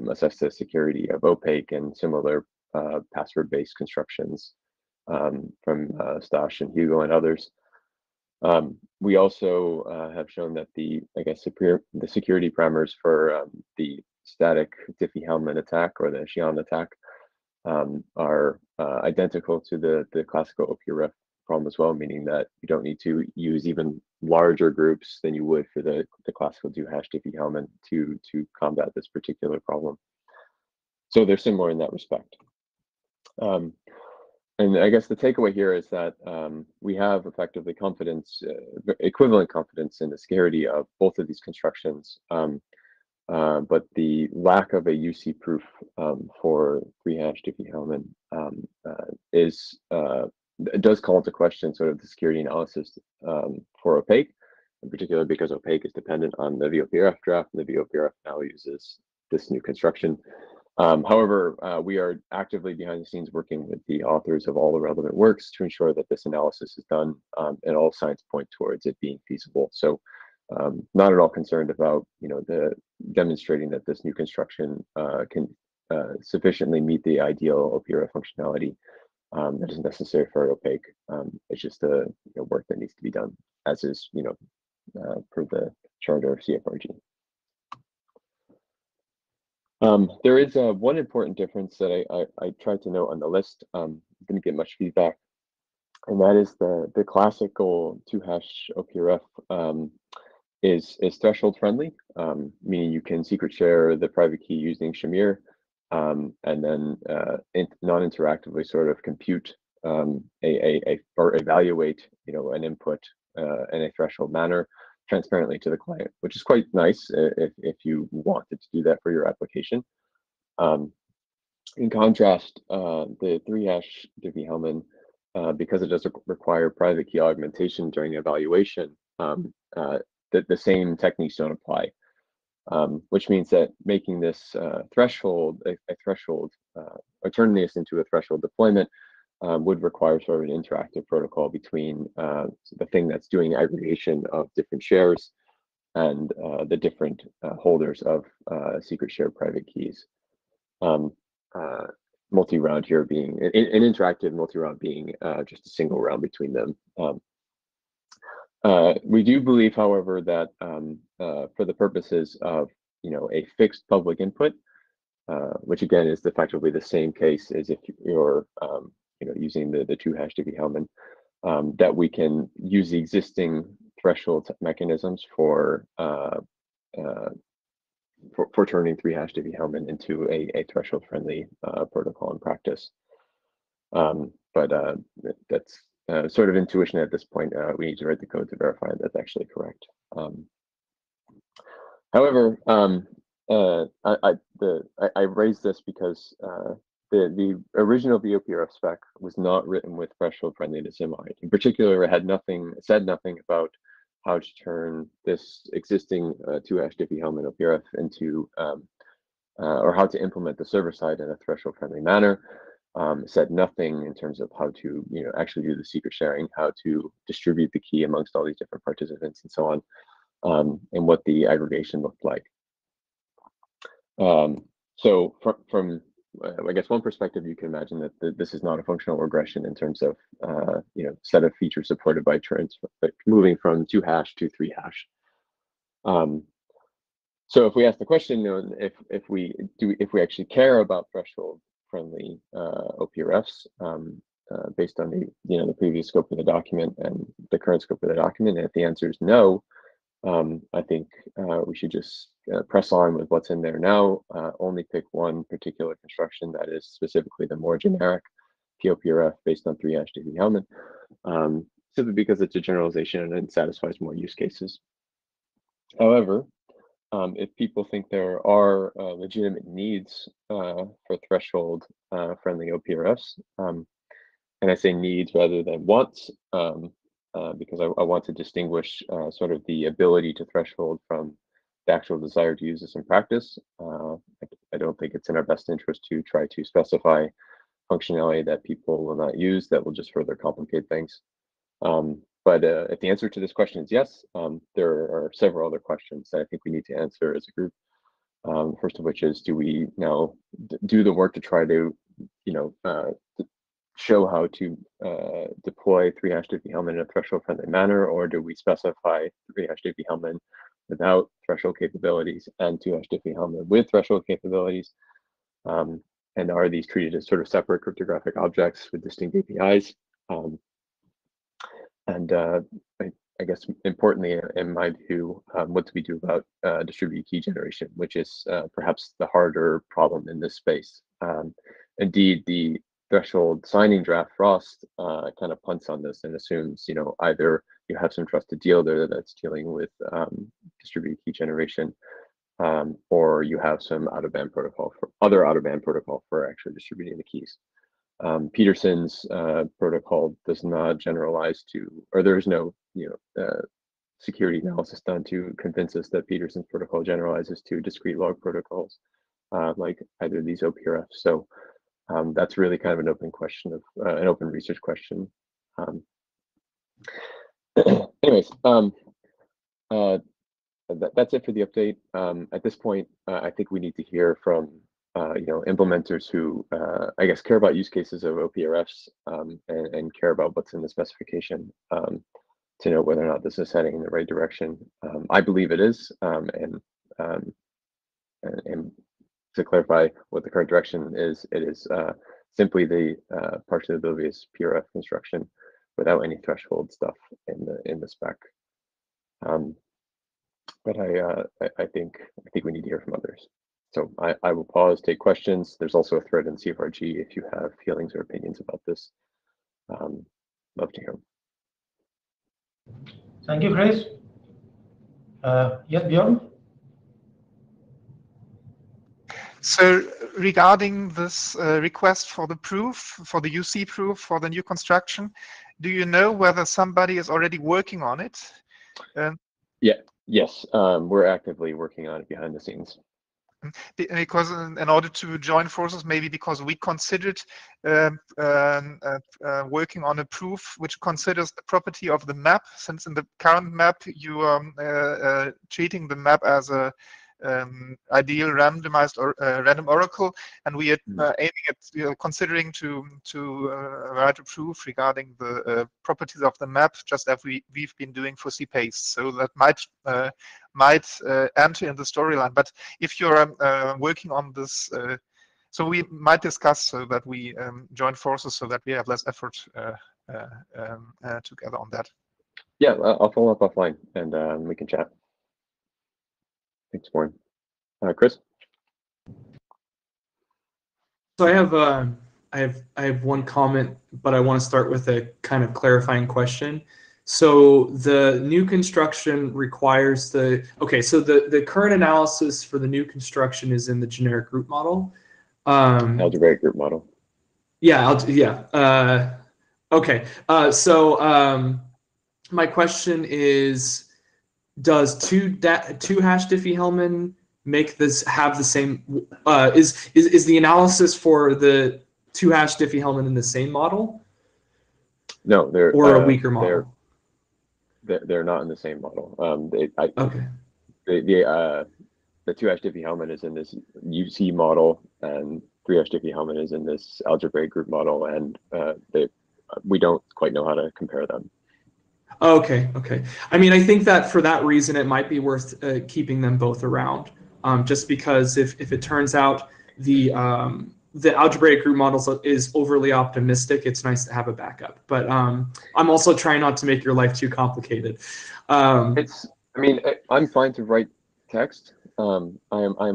assess the security of opaque and similar password-based constructions from Stash and Hugo and others. We also have shown that the security parameters for the static Diffie-Hellman attack or the Xi'an attack are identical to the classical OPRF problem as well, meaning that you don't need to use even larger groups than you would for the classical 2-hash Diffie-Hellman to combat this particular problem. So they're similar in that respect. And I guess the takeaway here is that we have effectively equivalent confidence in the security of both of these constructions, but the lack of a UC proof for 3-hash Diffie-Hellman does call into question sort of the security analysis for opaque, in particular because opaque is dependent on the VOPRF draft, and the VOPRF now uses this new construction. However, we are actively behind the scenes working with the authors of all the relevant works to ensure that this analysis is done, and all signs point towards it being feasible. So not at all concerned about the demonstrating that this new construction can sufficiently meet the ideal OPRF functionality that is necessary for opaque. It's just the work that needs to be done, as is per the charter of CFRG. There is one important difference that I tried to note on the list. Didn't get much feedback, and that is the classical 2-hash OPRF is threshold friendly, meaning you can secret share the private key using Shamir, and then non-interactively sort of compute or evaluate an input in a threshold manner transparently to the client, which is quite nice if you wanted to do that for your application. In contrast, the 3-hash Diffie-Hellman, because it does require private key augmentation during evaluation, the same techniques don't apply, which means that making this threshold a threshold or turning this into a threshold deployment would require sort of an interactive protocol between the thing that's doing aggregation of different shares and the different holders of secret shared private keys. Multi-round here being an interactive multi-round being just a single round between them. We do believe, however, that for the purposes of a fixed public input, which again is effectively the same case as if you're using the 2-hash Diffie-Hellman, that we can use the existing threshold mechanisms for turning 3-hash Diffie-Hellman into a threshold friendly protocol in practice. But that's sort of intuition at this point. We need to write the code to verify that's actually correct. However, I raised this because the original VOPRF spec was not written with threshold friendliness in mind. In particular, it said nothing about how to turn this existing 2-hash Diffie-Hellman OPRF into, or how to implement the server side in a threshold friendly manner. It said nothing in terms of how to actually do the secret sharing, how to distribute the key amongst all these different participants and so on, and what the aggregation looked like. So from I guess one perspective, you can imagine that this is not a functional regression in terms of set of features supported by transfer, moving from 2-hash to 3-hash. So if we ask the question, if we actually care about threshold friendly OPRFs based on the previous scope of the document and the current scope of the document, and if the answer is no, I think we should just press on with what's in there now, only pick one particular construction that is specifically the more generic POPRF based on 3-hash Diffie-Hellman, simply because it's a generalization and it satisfies more use cases. However, if people think there are legitimate needs for threshold friendly OPRFs, and I say needs rather than wants, because I want to distinguish sort of the ability to threshold from the actual desire to use this in practice. I don't think it's in our best interest to try to specify functionality that people will not use that will just further complicate things. But if the answer to this question is yes, there are several other questions that I think we need to answer as a group. First of which is, do we now do the work to try to, show how to deploy 3-hash Diffie-Hellman in a threshold-friendly manner, or do we specify 3-hash Diffie-Hellman without threshold capabilities and 2-hash Diffie-Hellman with threshold capabilities? And are these treated as sort of separate cryptographic objects with distinct APIs? I guess importantly, in my view, what do we do about distributed key generation, which is perhaps the harder problem in this space? Indeed, the threshold signing draft Frost kind of punts on this and assumes, either you have some trusted dealer that's dealing with distributed key generation, or you have some out-of-band protocol for actually distributing the keys. Peterson's protocol does not generalize to, or there is no, security analysis done to convince us that Peterson's protocol generalizes to discrete log protocols like either of these OPRFs. So that's really kind of an open question of an open research question. Anyways, that's it for the update. At this point, I think we need to hear from implementers who I guess care about use cases of OPRFs and care about what's in the specification to know whether or not this is heading in the right direction. I believe it is, and to clarify what the current direction is, it is simply the partially oblivious PRF construction without any threshold stuff in the spec. But I think we need to hear from others. So I will pause, take questions. There's also a thread in CFRG if you have feelings or opinions about this. Love to hear them. Thank you, Chris. Yes, Bjorn? So regarding this request for the proof, for the UC proof for the new construction, do you know whether somebody is already working on it? Yes, we're actively working on it behind the scenes. Because in order to join forces, maybe because we considered working on a proof which considers the property of the map, since in the current map you are treating the map as a ideal randomized or random oracle, and we are aiming at considering to write a proof regarding the properties of the map, just as we've been doing for CPACE. So that might enter in the storyline. But if you're working on this, so we might discuss so that we join forces so that we have less effort together on that. Yeah, I'll follow up offline and we can chat. Thanks, Warren. Chris? So I have one comment, but I want to start with a kind of clarifying question. So the new construction requires so the current analysis for the new construction is in the generic group model. Algebraic group model. Yeah, okay. So my question is, does two hash Diffie-Hellman have the same? Is the analysis for the 2 hash Diffie-Hellman in the same model? No, they're a weaker model. They're not in the same model. Okay. The 2 hash Diffie-Hellman is in this UC model, and 3 hash Diffie-Hellman is in this algebraic group model, and we don't quite know how to compare them. Okay. I mean, I think that for that reason, it might be worth keeping them both around, just because if it turns out the algebraic group model is overly optimistic, it's nice to have a backup. But I'm also trying not to make your life too complicated. I mean, I'm fine to write text. I'm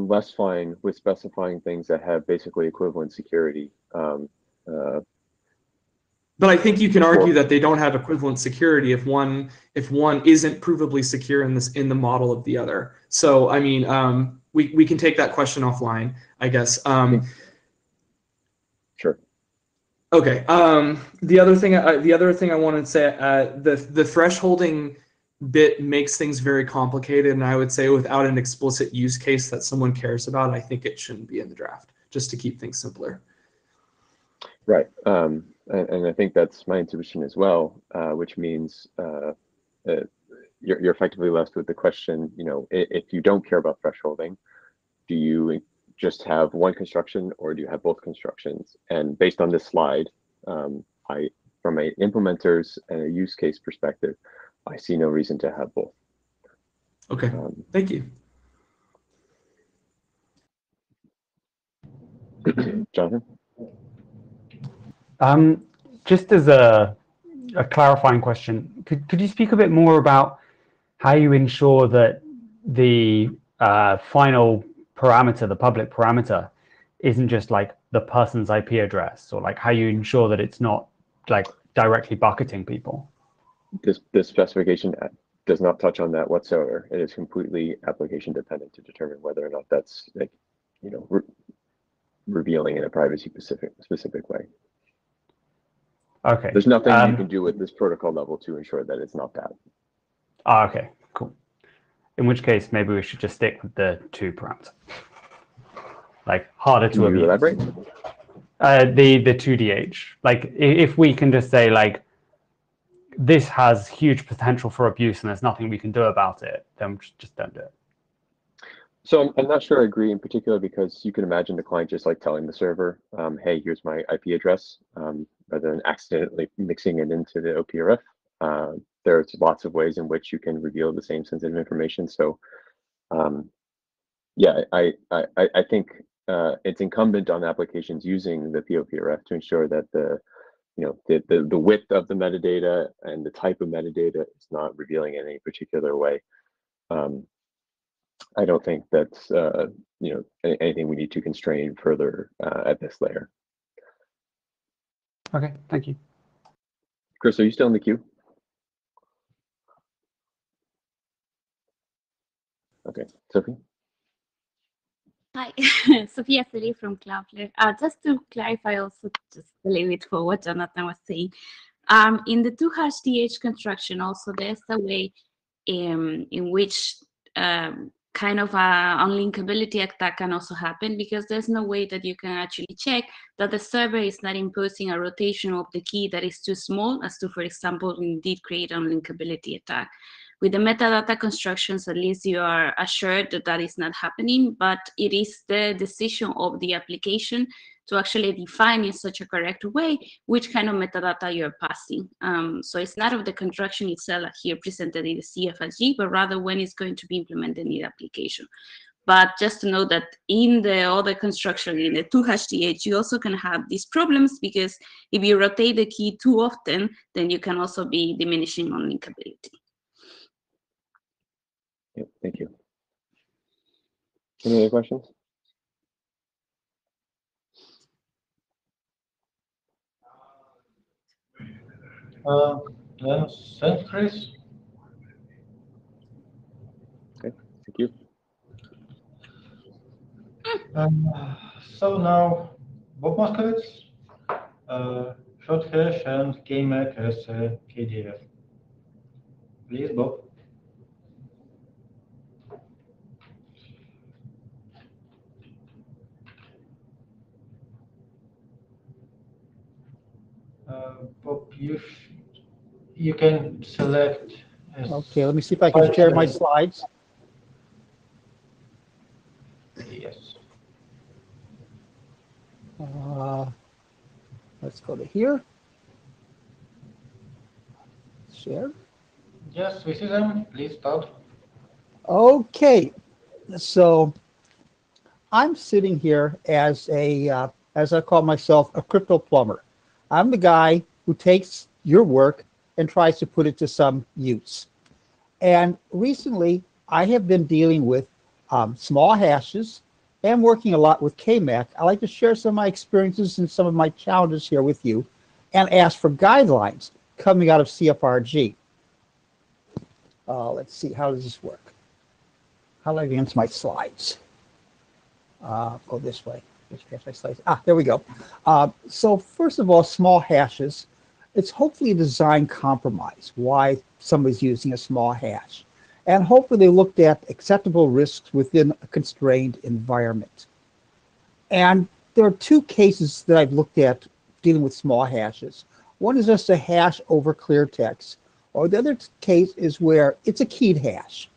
less fine with specifying things that have basically equivalent security. But I think you can argue that they don't have equivalent security if one isn't provably secure in the model of the other. So I mean, we can take that question offline, I guess. Sure. Okay. The other thing I wanted to say, the thresholding bit makes things very complicated, and I would say without an explicit use case that someone cares about, I think it shouldn't be in the draft, just to keep things simpler. Right. And I think that's my intuition as well, which means you're effectively left with the question, if you don't care about thresholding, do you just have one construction or do you have both constructions? And based on this slide, from an implementer's and a use case perspective, I see no reason to have both. Okay, thank you. Jonathan? Just as a clarifying question, could you speak a bit more about how you ensure that the final parameter, the public parameter, isn't just like the person's IP address, or like how you ensure that it's not like directly bucketing people? This specification does not touch on that whatsoever. It is completely application dependent to determine whether or not that's revealing in a privacy specific way. Okay. There's nothing you can do with this protocol level to ensure that it's not that. Okay, cool. In which case, maybe we should just stick with the 2 parameters. Like harder to abuse. Elaborate? The 2DH. Like if we can just say like this has huge potential for abuse and there's nothing we can do about it, then just don't do it. So I'm not sure I agree in particular, because you can imagine the client just like telling the server, hey, here's my IP address, rather than accidentally mixing it into the OPRF. There's lots of ways in which you can reveal the same sensitive information. So yeah, I think it's incumbent on applications using the POPRF to ensure that the width of the metadata and the type of metadata is not revealing in any particular way. I don't think that's anything we need to constrain further at this layer. Okay, thank you. Chris, are you still in the queue? Okay, Sophie. Hi, Sophia Seri from Cloudflare. Just to clarify also, just a little bit for what Jonathan was saying, in the 2#DH construction also there's a way in which kind of a unlinkability attack can also happen, because there's no way that you can actually check that the server is not imposing a rotation of the key that is too small as to, for example, indeed create an unlinkability attack. With the metadata constructions, at least you are assured that that is not happening, but it is the decision of the application to actually define in such a correct way which kind of metadata you're passing. So it's not of the construction itself here presented in the CFSG, but rather when it's going to be implemented in the application. But just to know that in the other construction, in the 2#DH, you also can have these problems, because if you rotate the key too often, then you can also be diminishing on linkability. Yep, thank you. Any other questions? Thanks, Chris. Okay, thank you. So now, Bob Moskowitz, short hash and KMac as a KDF. Please, Bob. Bob, you can select. Okay, let me see if I can share my slides. Yes. Let's go to here. Share. Yes, we see them. Please start. Okay, so I'm sitting here as as I call myself, a crypto plumber. I'm the guy who takes your work and tries to put it to some use. And recently, I have been dealing with small hashes and working a lot with KMac. I'd like to share some of my experiences and some of my challenges here with you, and ask for guidelines coming out of CFRG. Let's see, how does this work? How do I advance my slides? Go this way. My slides. There we go. So first of all, small hashes. It's hopefully a design compromise why somebody's using a small hash. And hopefully they looked at acceptable risks within a constrained environment. And there are two cases that I've looked at dealing with small hashes. One is just a hash over clear text, or the other case is where it's a keyed hash.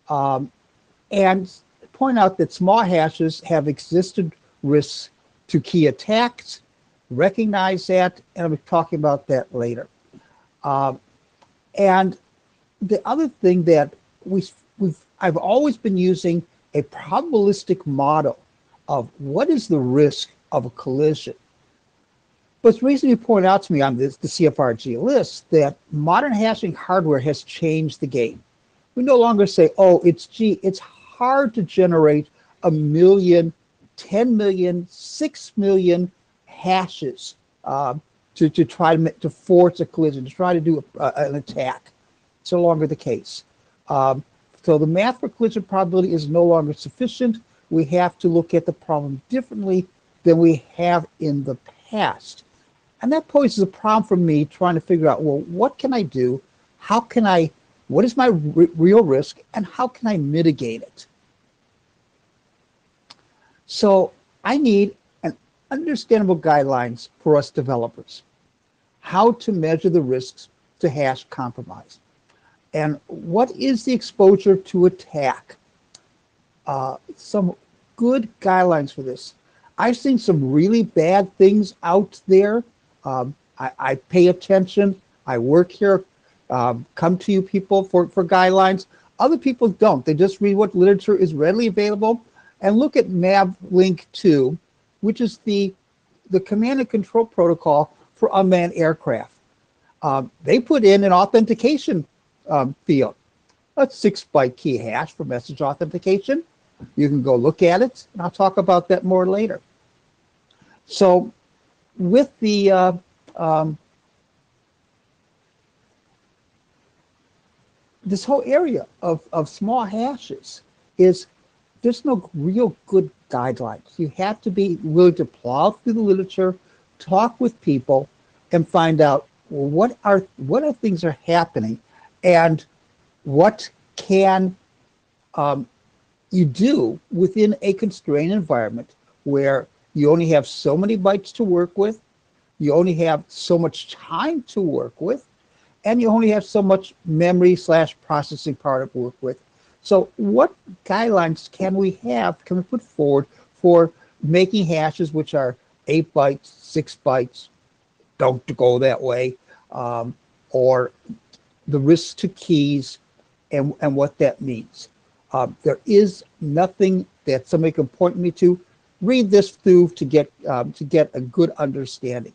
And point out that small hashes have existed risks to key attacks, recognize that, and I'll be talking about that later. And the other thing that I've always been using a probabilistic model of what is the risk of a collision. But it's recently pointed out to me on the CFRG list that modern hashing hardware has changed the game. We no longer say, oh, it's hard to generate 1 million, 10 million, 6 million hashes to try to force a collision, to try to do an attack. It's no longer the case. So the math for collision probability is no longer sufficient. We have to look at the problem differently than we have in the past. And that poses a problem for me trying to figure out, well, what can I do? What is my real risk, and how can I mitigate it? So I need an understandable guidelines for us developers, how to measure the risks to hash compromise. And what is the exposure to attack? Some good guidelines for this. I've seen some really bad things out there. I pay attention. I work here. Come to you people for guidelines. Other people don't. They just read what literature is readily available and look at MAVLink 2, which is the command and control protocol for unmanned aircraft. They put in an authentication field, a 6-byte key hash for message authentication. You can go look at it, and I'll talk about that more later. So with the this whole area of small hashes is there's no real good guidelines. You have to be willing to plow through the literature, talk with people, and find out, well, what are things are happening, and what can you do within a constrained environment where you only have so many bytes to work with, you only have so much time to work with, and you only have so much memory / processing power to work with. So what guidelines can we put forward for making hashes which are 8 bytes, 6 bytes, don't go that way, or the risk to keys and what that means? There is nothing that somebody can point me to. Read this through to get a good understanding.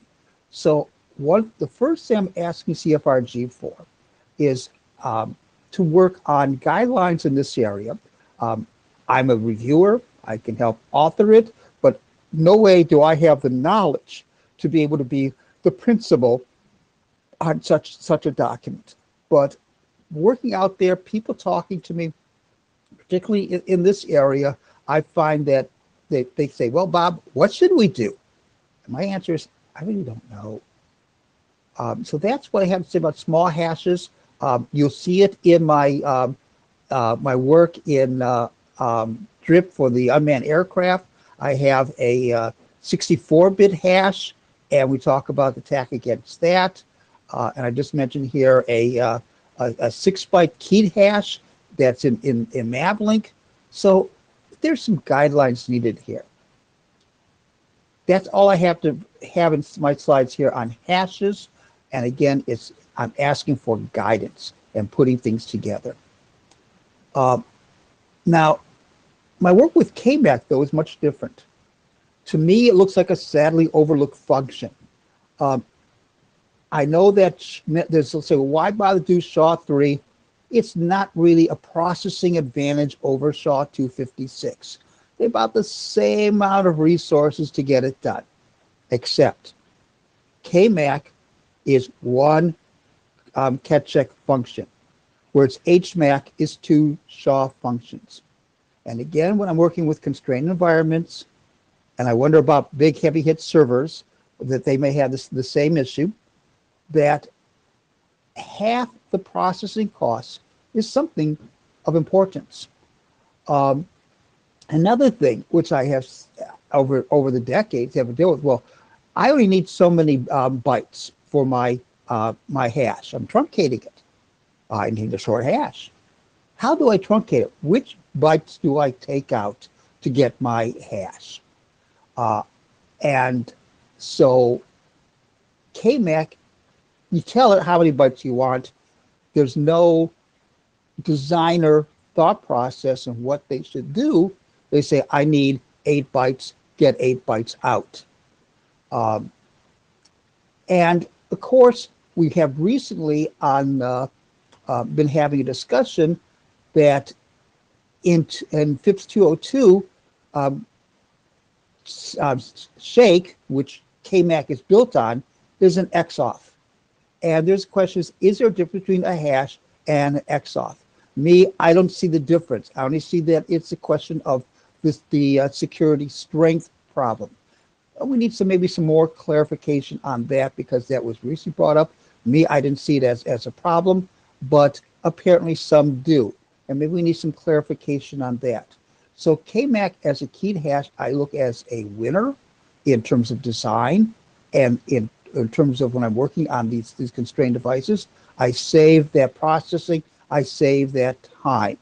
So the first thing I'm asking CFRG for is to work on guidelines in this area. I'm a reviewer. I can help author it, but no way do I have the knowledge to be able to be the principal on such a document. But working out there, people talking to me, particularly in this area, I find that they say, well, Bob, what should we do? And my answer is, I really don't know. So that's what I have to say about small hashes. You'll see it in my my work in DRIP for the unmanned aircraft. I have a 64-bit hash, and we talk about the attack against that. And I just mentioned here a 6-byte keyed hash that's in MAVLink. So there's some guidelines needed here. That's all I have to have in my slides here on hashes. And again, I'm asking for guidance and putting things together. Now, my work with KMAC, though, is much different. To me, it looks like a sadly overlooked function. I know that there's, let's say, why bother do SHA-3? It's not really a processing advantage over SHA-256. They're about the same amount of resources to get it done, except KMAC is one catch-check function, whereas HMAC is 2 SHA functions. And again, when I'm working with constrained environments, and I wonder about big heavy hit servers, that they may have the same issue, that half the processing costs is something of importance. Another thing which I have over the decades have to deal with, well, I only need so many bytes for my my hash. I'm truncating it. I need a short hash. How do I truncate it? Which bytes do I take out to get my hash? And so KMAC, you tell it how many bytes you want. There's no designer thought process in what they should do. They say, I need 8 bytes, get 8 bytes out. And of course, we have recently been having a discussion that in FIPS 202, Shake, which KMAC is built on, is an XOF. And there's questions, is there a difference between a hash and an XOF? Me, I don't see the difference. I only see that it's a question of the security strength problem. We need maybe some more clarification on that, because that was recently brought up. Me, I didn't see it as a problem, but apparently some do. And maybe we need some clarification on that. So KMAC as a keyed hash, I look as a winner in terms of design, and in terms of when I'm working on these constrained devices. I save that processing. I save that time.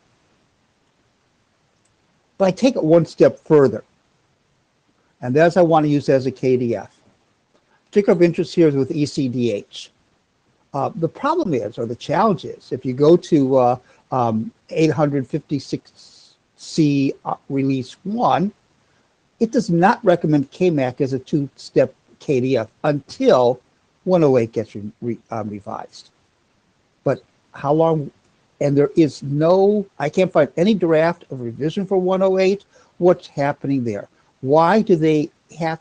But I take it one step further, and that's I want to use as a KDF. Particular of interest here is with ECDH. The problem is, or the challenge is, if you go to 856C release 1, it does not recommend KMAC as a two-step KDF until 108 gets revised. But how long? And there is no, I can't find any draft of revision for 108. What's happening there? Why do we have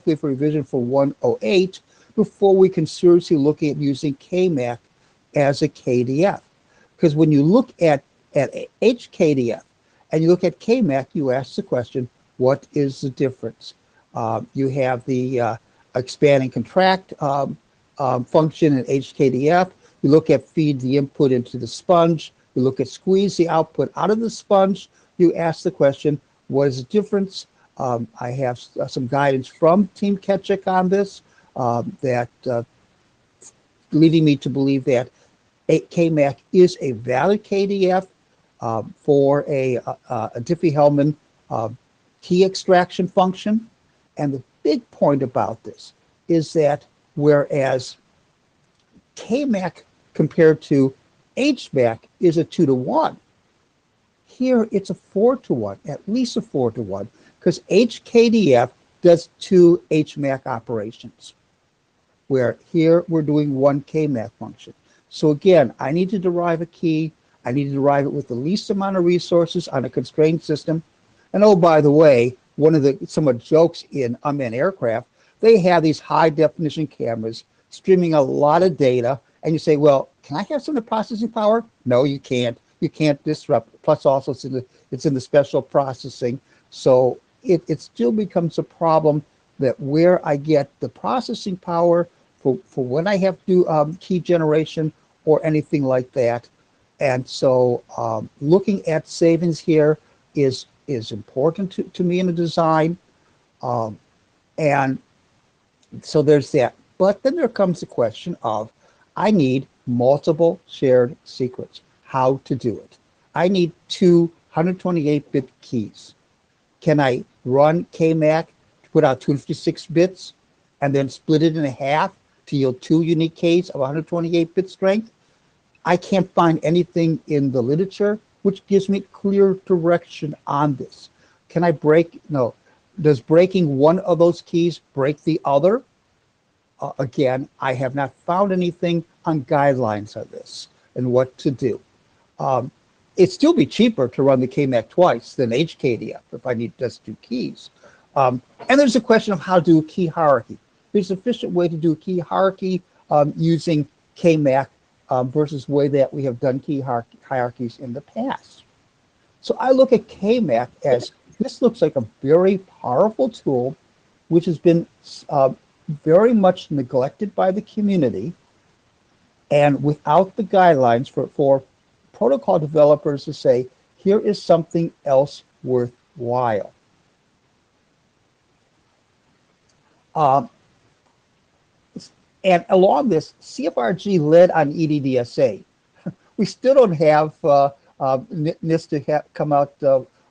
to wait for revision for 108 before we can seriously look at using KMAC as a KDF? Because when you look at HKDF and you look at KMAC, you ask the question, what is the difference? You have the expand and contract function in HKDF. You look at feed the input into the sponge. You look at squeeze the output out of the sponge. You ask the question, what is the difference? I have some guidance from Team Ketchik on this that leading me to believe that KMAC is a valid KDF for a Diffie-Hellman key extraction function. And the big point about this is that whereas KMAC compared to HMAC is a 2-to-1, here it's a 4-to-1, at least a 4-to-1, because HKDF does 2 HMAC operations, where here we're doing 1 KMAC function. So again, I need to derive a key. I need to derive it with the least amount of resources on a constrained system. And oh, by the way, one of the somewhat jokes in unmanned aircraft, they have these high definition cameras streaming a lot of data. And you say, well, can I have some of the processing power? No, you can't. You can't disrupt. Plus also it's in the special processing. So it still becomes a problem that where I get the processing power for when I have to do key generation or anything like that. And so looking at savings here is important to me in the design. And so there's that. But then there comes the question of, I need multiple shared secrets. How to do it? I need 2 128-bit keys. Can I run KMAC to put out 256 bits and then split it in half to yield 2 unique keys of 128-bit strength? I can't find anything in the literature which gives me clear direction on this. Can I break? No. Does breaking one of those keys break the other? Again, I have not found anything on guidelines of this and what to do. It'd still be cheaper to run the KMAC twice than HKDF if I need just 2 keys. And there's a question of how to do a key hierarchy. There's an efficient way to do a key hierarchy using KMAC versus the way that we have done key hierarchies in the past. So I look at KMAC as this looks like a very powerful tool which has been very much neglected by the community, and without the guidelines for protocol developers to say, here is something else worthwhile. And along this, CFRG led on EDDSA. We still don't have NIST come out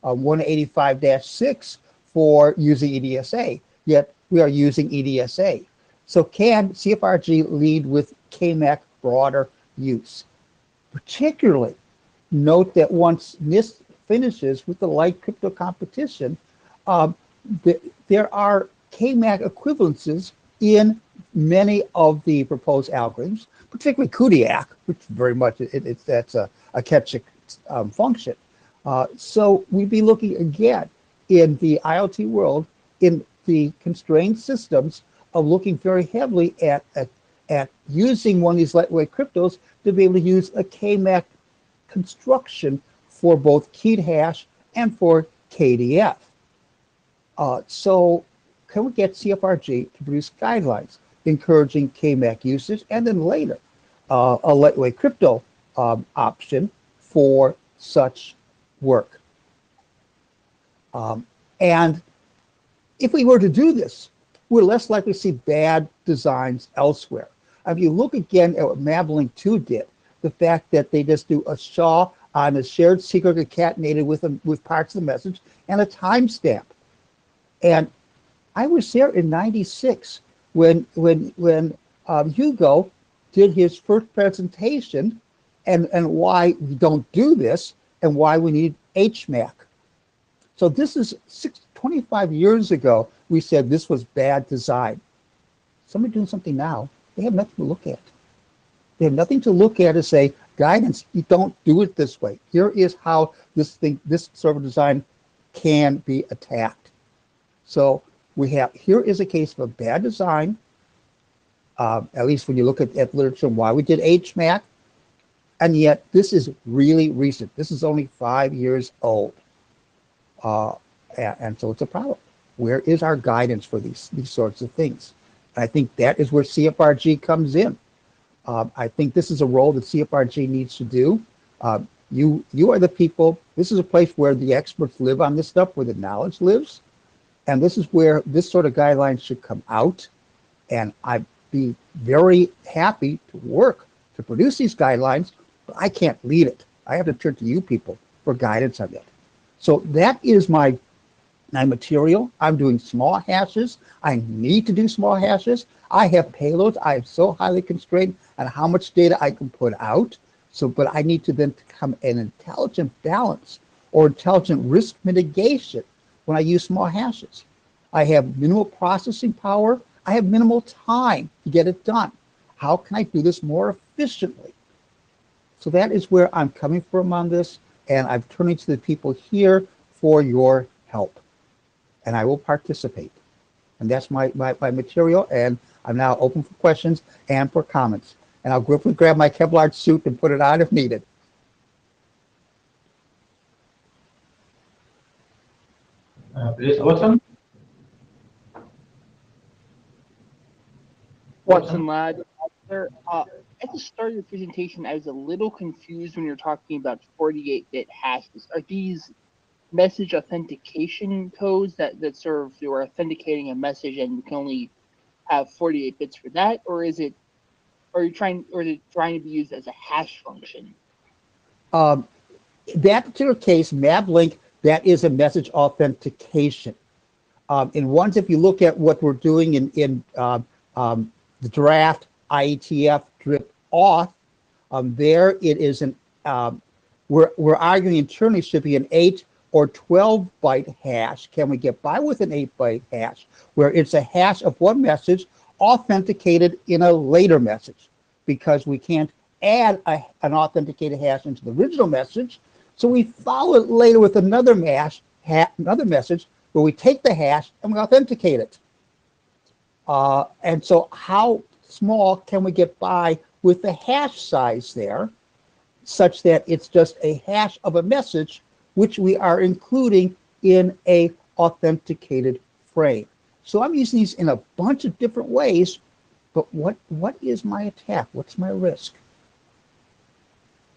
185-6 for using EDSA, yet we are using EDSA. So can CFRG lead with KMAC broader use? Particularly, note that once NIST finishes with the light crypto competition, there are KMAC equivalences in many of the proposed algorithms, particularly Kudiak, which very much that's a Ketchik function. So we'd be looking again in the IoT world in the constrained systems of looking very heavily at using one of these lightweight cryptos to be able to use a KMAC construction for both keyed hash and for KDF. So can we get CFRG to produce guidelines encouraging KMAC usage, and then later a lightweight crypto option for such work? And if we were to do this, we're less likely to see bad designs elsewhere. if you look again at what Mablink 2 did, the fact that they just do a SHA on a shared secret concatenated with parts of the message and a timestamp. And I was there in '96 when Hugo did his first presentation and why we don't do this and why we need HMAC. So this is 25 years ago, we said this was bad design. Somebody doing something now, they have nothing to look at. They have nothing to look at and say, guidance, you don't do it this way. Here is how this server design can be attacked. So we have, here is a case of a bad design, at least when you look at literature and why we did HMAC, and yet this is really recent. This is only 5 years old. And so it's a problem. Where is our guidance for these sorts of things? And I think that is where CFRG comes in. I think this is a role that CFRG needs to do. You are the people. This is a place where the experts live on this stuff, where the knowledge lives. And this is where this sort of guidelines should come out. And I'd be very happy to work to produce these guidelines, but I can't lead it. I have to turn to you people for guidance on that. So that is my material. I'm doing small hashes. I need to do small hashes. I have payloads. I am so highly constrained on how much data I can put out. So, but I need to then come an intelligent balance or intelligent risk mitigation when I use small hashes. I have minimal processing power. I have minimal time to get it done. How can I do this more efficiently? So that is where I'm coming from on this, and I'm turning to the people here for your help. And I will participate. And that's my material, and I'm now open for questions and for comments. And I'll quickly grab my Kevlar suit and put it on if needed. Please, Watson. Watson Ladd. At the start of your presentation, I was a little confused when you're talking about 48-bit hashes. Are these message authentication codes that serve, you're authenticating a message and you can only have 48 bits for that, or is it trying to be used as a hash function? That particular case, Mablink, that is a message authentication. In ones, if you look at what we're doing in the draft IETF drip auth, there it is an we're arguing internally should be an 8 or 12-byte hash. Can we get by with an 8-byte hash where it's a hash of one message authenticated in a later message, because we can't add an authenticated hash into the original message, so we follow it later with another message where we take the hash and we authenticate it. And so how small can we get by with the hash size there, such that it's just a hash of a message which we are including in a authenticated frame. So I'm using these in a bunch of different ways, but what is my attack? What's my risk?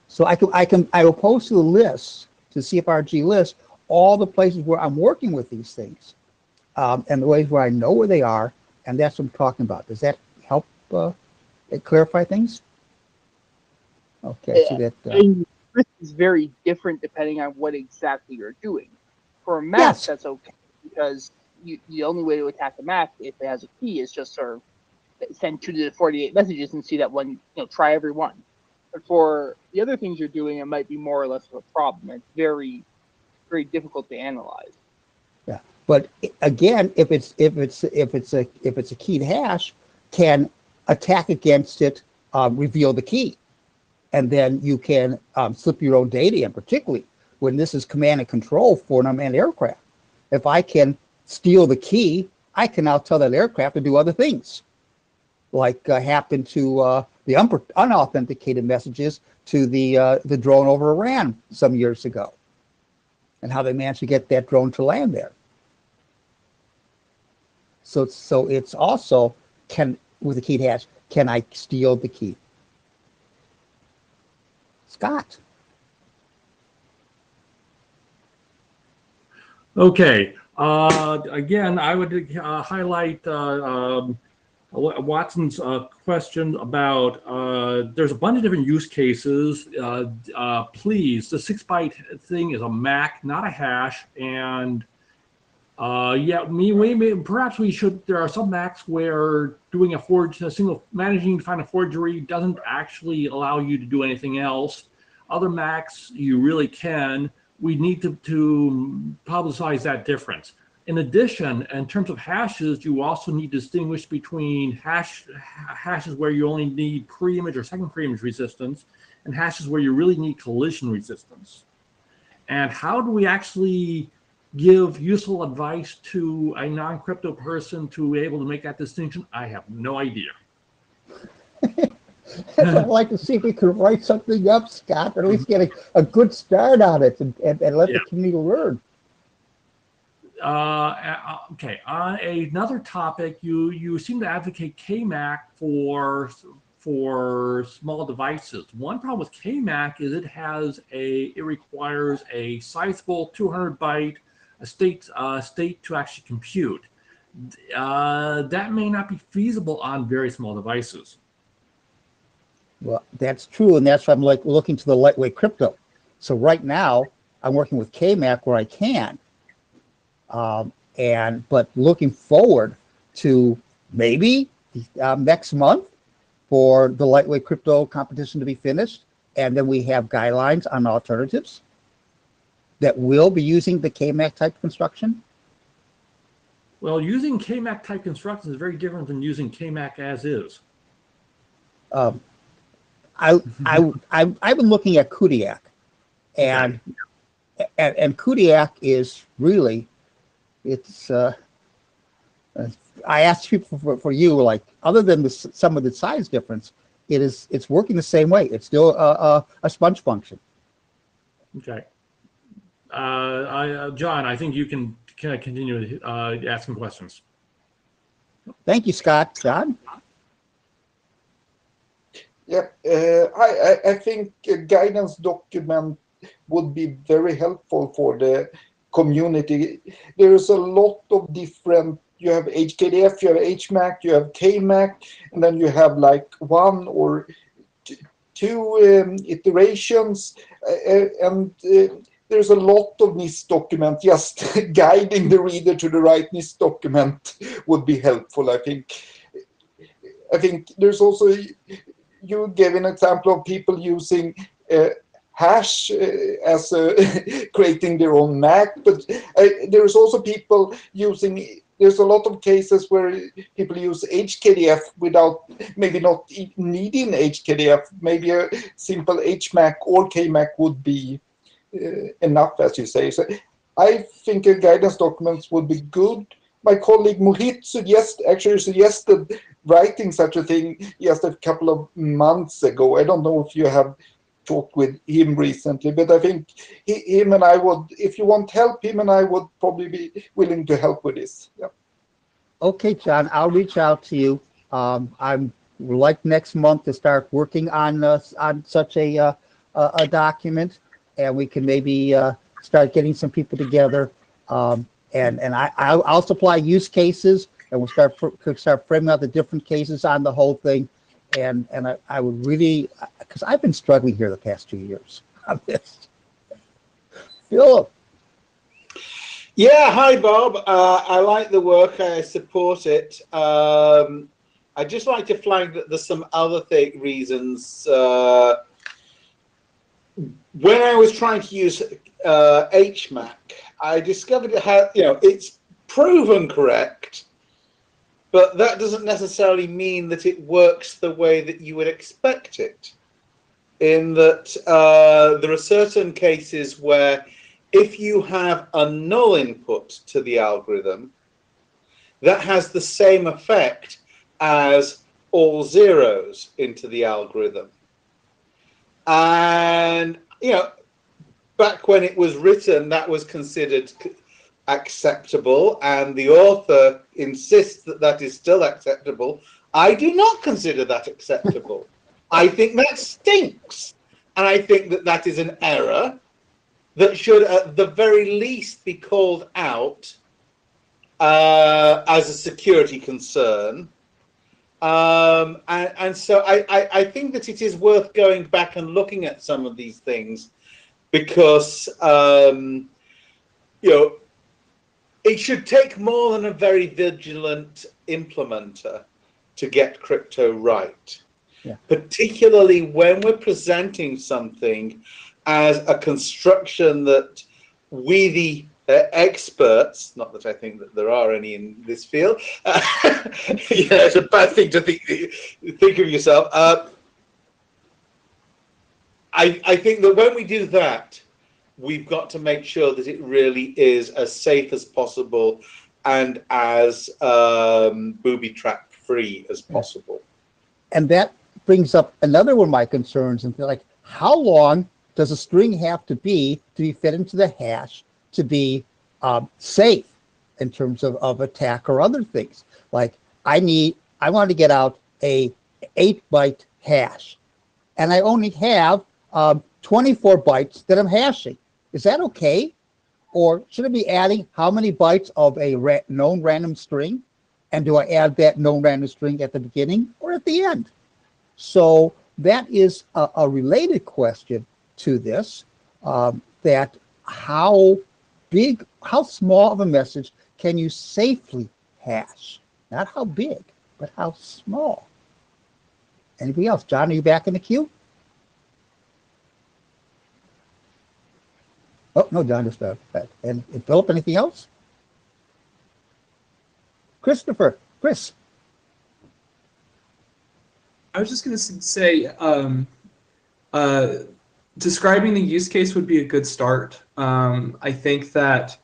So I will post to the list, to the CFRG list, all the places where I'm working with these things, and the ways where I know where they are, and that's what I'm talking about. Does that help clarify things? Okay, I see that. Risk is very different depending on what exactly you're doing. For a map, Yes. That's okay, because the only way to attack a map, if it has a key, is just sort of send 2 to the 48 messages and see that one, try every one. But for the other things you're doing, it might be more or less of a problem. It's very, very difficult to analyze. Yeah, but again, if it's a keyed hash, can attack against it reveal the key, and then you can slip your own data in, particularly when this is command and control for an unmanned aircraft. If I can steal the key, I can now tell that aircraft to do other things, like happened to the unauthenticated messages to the drone over Iran some years ago, and how they managed to get that drone to land there. So it's also, with a keyed hash, can I steal the key? Scott. Okay. Again, I would highlight Watson's question about there's a bunch of different use cases. Please, the 6-byte thing is a MAC, not a hash, and yeah, perhaps we should. There are some MACs where doing managing to find a forgery doesn't actually allow you to do anything else. Other MACs you really can. We need to publicize that difference. In addition, in terms of hashes, you also need to distinguish between hashes where you only need pre-image or second pre-image resistance and hashes where you really need collision resistance. And how do we actually give useful advice to a non-crypto person to be able to make that distinction? I have no idea. I'd like to see if we could write something up, Scott, or at least get a good start on it and let the community learn. Okay, on another topic, you seem to advocate KMAC for small devices. One problem with KMAC is it requires a sizable 200-byte state to actually compute. That may not be feasible on very small devices. Well, that's true, and that's why I'm looking to the lightweight crypto. So right now, I'm working with KMAC where I can. But looking forward to maybe next month for the lightweight crypto competition to be finished, and then we have guidelines on alternatives that will be using the KMAC type construction. Well, using KMAC type construction is very different than using KMAC as is. I've been looking at Kudiak, and Kudiak is really. It's I asked people for you, like, other than some of the size difference, it's working the same way. It's still a sponge function. Okay. John, I think you can continue asking questions. Thank you, Scott. John? Yeah, I think a guidance document would be very helpful for the community. There's a lot of different, you have HKDF, you have HMAC, you have KMAC, and then you have like one or two iterations, and there's a lot of NIST document. Just guiding the reader to the right NIST document would be helpful, I think. I think there's also, you gave an example of people using hash as creating their own MAC, but there's also people using, there's a lot of cases where people use HKDF without maybe not needing HKDF. Maybe a simple HMAC or KMAC would be enough, as you say. So I think a guidance document would be good. My colleague Mohit suggested writing such a thing just a couple of months ago. I don't know if you have talked with him recently, but I think him and I would, if you want help, him and I would probably be willing to help with this. Yeah. Okay, John, I'll reach out to you. I'm like next month to start working on such a document, and we can maybe start getting some people together. And I'll supply use cases, and we'll start framing out the different cases on the whole thing. And I would really, because I've been struggling here the past 2 years on this. Philip. Yeah, hi, Bob. I like the work. I support it. I'd just like to flag that there's some other reasons. When I was trying to use HMAC, I discovered it had, it's proven correct, but that doesn't necessarily mean that it works the way that you would expect it. In that there are certain cases where if you have a null input to the algorithm, that has the same effect as all zeros into the algorithm. And, back when it was written, that was considered acceptable, and the author insists that that is still acceptable. I do not consider that acceptable. I think that stinks, and I think that that is an error that should at the very least be called out as a security concern. And so I think that it is worth going back and looking at some of these things because, you know, it should take more than a very vigilant implementer to get crypto right. Yeah. Particularly when we're presenting something as a construction that we, the experts, not that I think that there are any in this field, it's a bad thing to think of yourself. I think that when we do that, we've got to make sure that it really is as safe as possible and as booby trap free as possible. And that brings up another one of my concerns, and like, how long does a string have to be fed into the hash to be safe in terms of attack or other things? Like, I want to get out a 8-byte hash, and I only have 24 bytes that I'm hashing. Is that okay? Or should I be adding how many bytes of a known random string? And do I add that known random string at the beginning or at the end? So that is a related question to this, that how small of a message can you safely hash? Not how big, but how small. Anybody else? John, are you back in the queue? Oh, no, John just back. And Philip, anything else? Christopher, Chris. I was just going to say, describing the use case would be a good start. I think that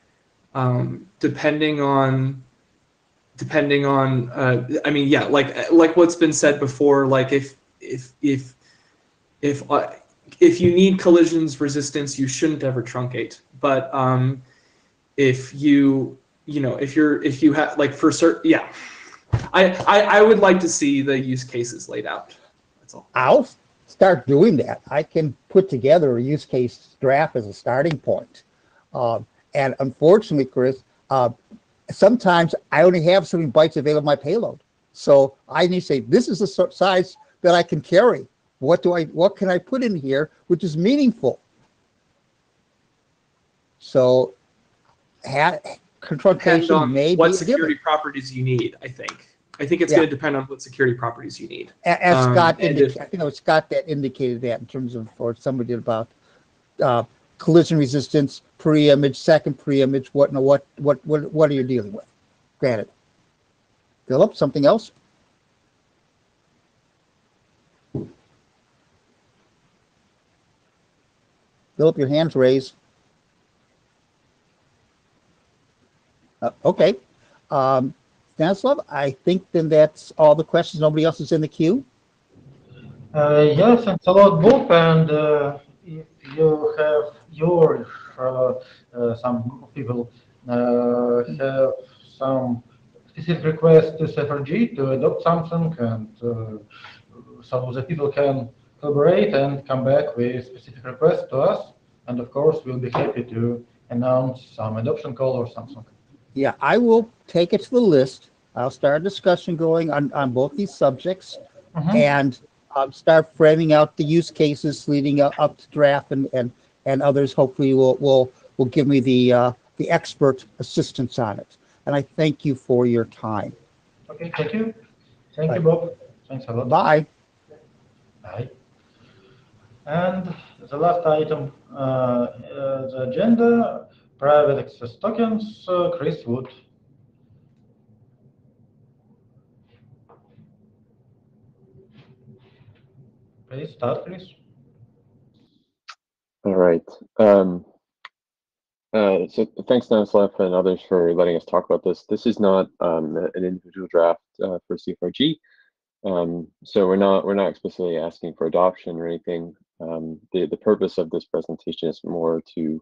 depending on, I mean, yeah, like what's been said before, like if you need collisions resistance, you shouldn't ever truncate. But if you have, like, for certain, yeah. I would like to see the use cases laid out. That's all. I'll start doing that. I can put together a use case draft as a starting point. And unfortunately, Chris, sometimes I only have so many bytes available in my payload. So I need to say, this is the size that I can carry. What can I put in here which is meaningful? So confrontation may be what security properties you need. I think it's going to depend on what security properties you need. As Scott indicated, I think it was Scott that indicated that in terms of, or somebody did about collision resistance, pre-image, second pre-image. What are you dealing with? Granted. Philip, something else? Philip, your hand's raised. Okay. Stanislav, I think then that's all the questions. Nobody else is in the queue? Yes, thanks a lot, Bob. And if you have some people have some specific request to CFRG to adopt something, and so the people can collaborate and come back with specific requests to us. And of course, we'll be happy to announce some adoption call or something. Yeah, I will take it to the list. I'll start a discussion going on both these subjects, and start framing out the use cases leading up to draft, and others hopefully will give me the expert assistance on it. And I thank you for your time. Okay, thank you. Thank you, Bob. Thanks a lot. Bye. Bye. And the last item, the agenda, private access tokens, Chris Wood. Please start, Chris. All right. So thanks, Stanislav and others, for letting us talk about this. This is not an individual draft for CFRG, so we're not explicitly asking for adoption or anything. The purpose of this presentation is more to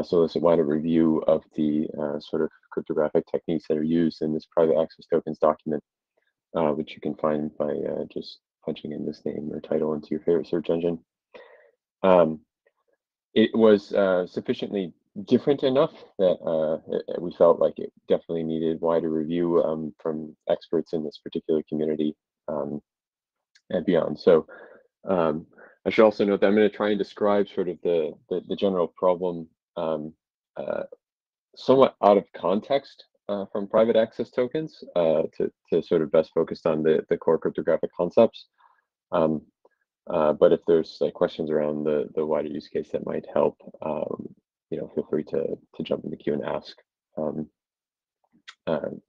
solicit wider review of the sort of cryptographic techniques that are used in this private access tokens document, which you can find by just punching in this name or title into your favorite search engine. It was sufficiently different enough that we felt like it definitely needed wider review from experts in this particular community. and beyond. So I should also note that I'm going to try and describe sort of the general problem somewhat out of context from private access tokens to sort of best focused on the core cryptographic concepts. But if there's like questions around the wider use case that might help, you know, feel free to jump in the queue and ask.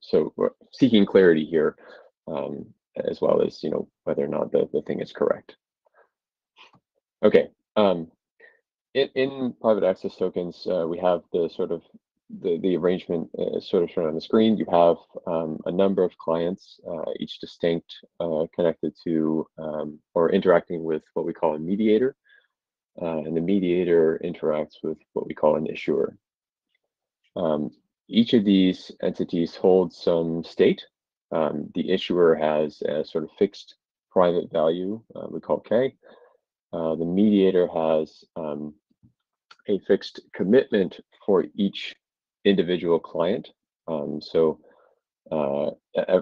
So we're seeking clarity here, as well as, you know, whether or not the thing is correct. Okay. In private access tokens, we have the sort of the arrangement sort of shown on the screen. You have a number of clients, each distinct, connected to or interacting with what we call a mediator, and the mediator interacts with what we call an issuer. Each of these entities holds some state. The issuer has a sort of fixed private value we call K. The mediator has a fixed commitment for each individual client. So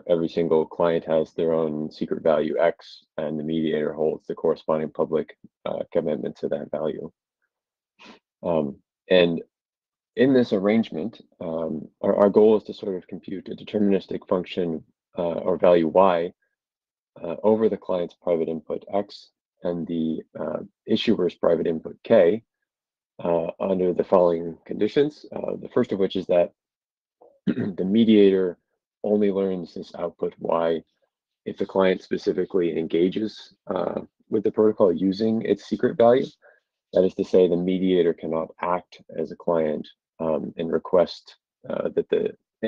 every single client has their own secret value X, and the mediator holds the corresponding public commitment to that value. And in this arrangement, our goal is to sort of compute a deterministic function or value Y over the client's private input X and the issuer's private input K under the following conditions. The first of which is that the mediator only learns this output Y if the client specifically engages with the protocol using its secret value. That is to say, the mediator cannot act as a client and request and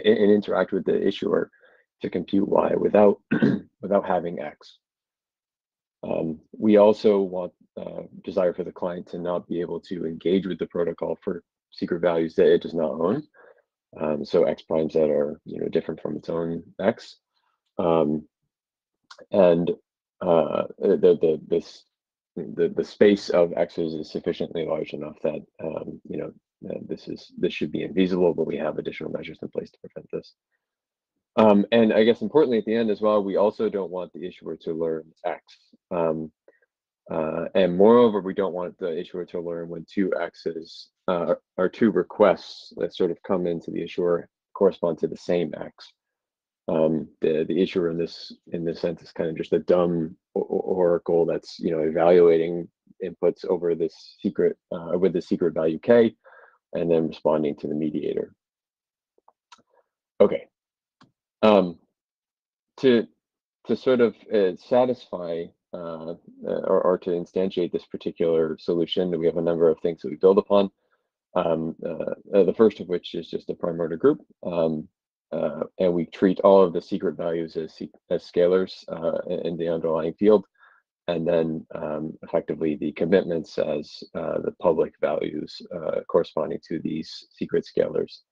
interact with the issuer to compute Y without without having X. We also desire for the client to not be able to engage with the protocol for secret values that it does not own. So X primes that are, you know, different from its own X. And the space of X's is sufficiently large enough that you know, this should be infeasible, but we have additional measures in place to prevent this. And I guess importantly at the end as well, we also don't want the issuer to learn X. And moreover, we don't want the issuer to learn when two X's or two requests that sort of come into the issuer correspond to the same X. The issuer in this sense is kind of just a dumb oracle that's, you know, evaluating inputs over this secret with the secret value K, and then responding to the mediator. Okay. To sort of satisfy or to instantiate this particular solution, we have a number of things that we build upon. The first of which is just a prime order group, and we treat all of the secret values as scalars in the underlying field, and then effectively the commitments as the public values corresponding to these secret scalars.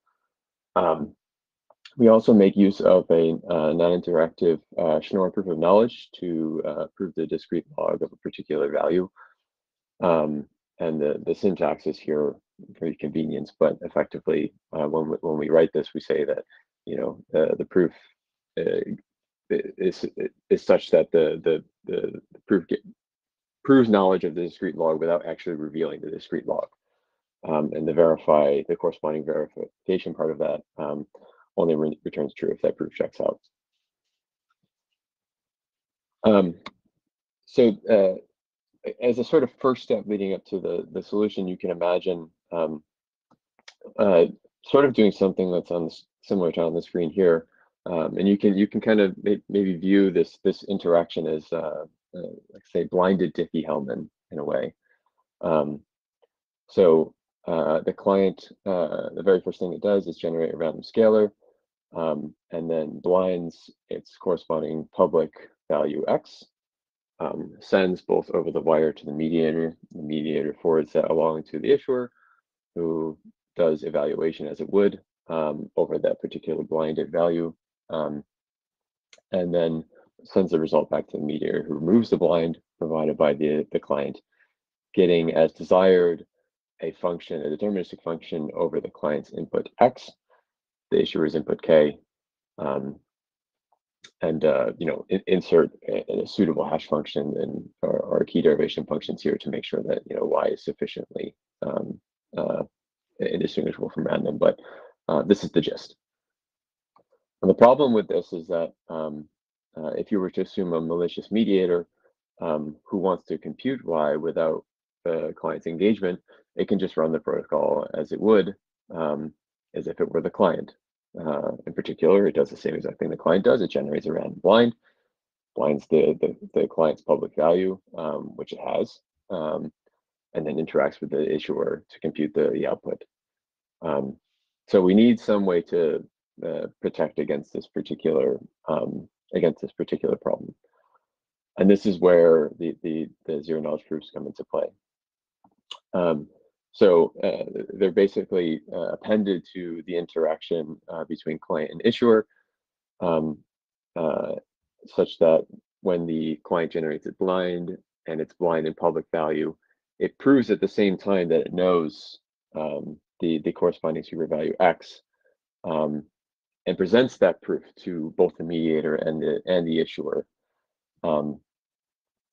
We also make use of a non-interactive Schnorr proof of knowledge to prove the discrete log of a particular value. And the syntax is here for your convenience, but effectively, when we write this, we say that, you know, the proof is such that the proof proves knowledge of the discrete log without actually revealing the discrete log. And the corresponding verification part of that only returns true if that proof checks out. So as a sort of first step leading up to the solution, you can imagine sort of doing something that's similar to on the screen here, and you can kind of maybe view this interaction as like say blinded Diffie-Hellman in a way. So the client, the very first thing it does is generate a random scalar, and then blinds its corresponding public value X, sends both over the wire to the mediator. The mediator forwards that along to the issuer, who does evaluation as it would over that particular blinded value, and then sends the result back to the mediator, who removes the blind provided by the client, getting as desired a deterministic function over the client's input X, the issuer's input K, insert a suitable hash function and or key derivation functions here to make sure that y is sufficiently indistinguishable from random. But this is the gist. And the problem with this is that if you were to assume a malicious mediator who wants to compute y without the client's engagement, it can just run the protocol as it would, as if it were the client. In particular, it does the same exact thing the client does. It generates a random blind, blinds the client's public value, which it has, and then interacts with the issuer to compute the output. So we need some way to protect against this particular problem, and this is where the zero knowledge proofs come into play. So they're basically appended to the interaction between client and issuer, such that when the client generates a blind and it's blind in public value, it proves at the same time that it knows the corresponding super value x, and presents that proof to both the mediator and the issuer. And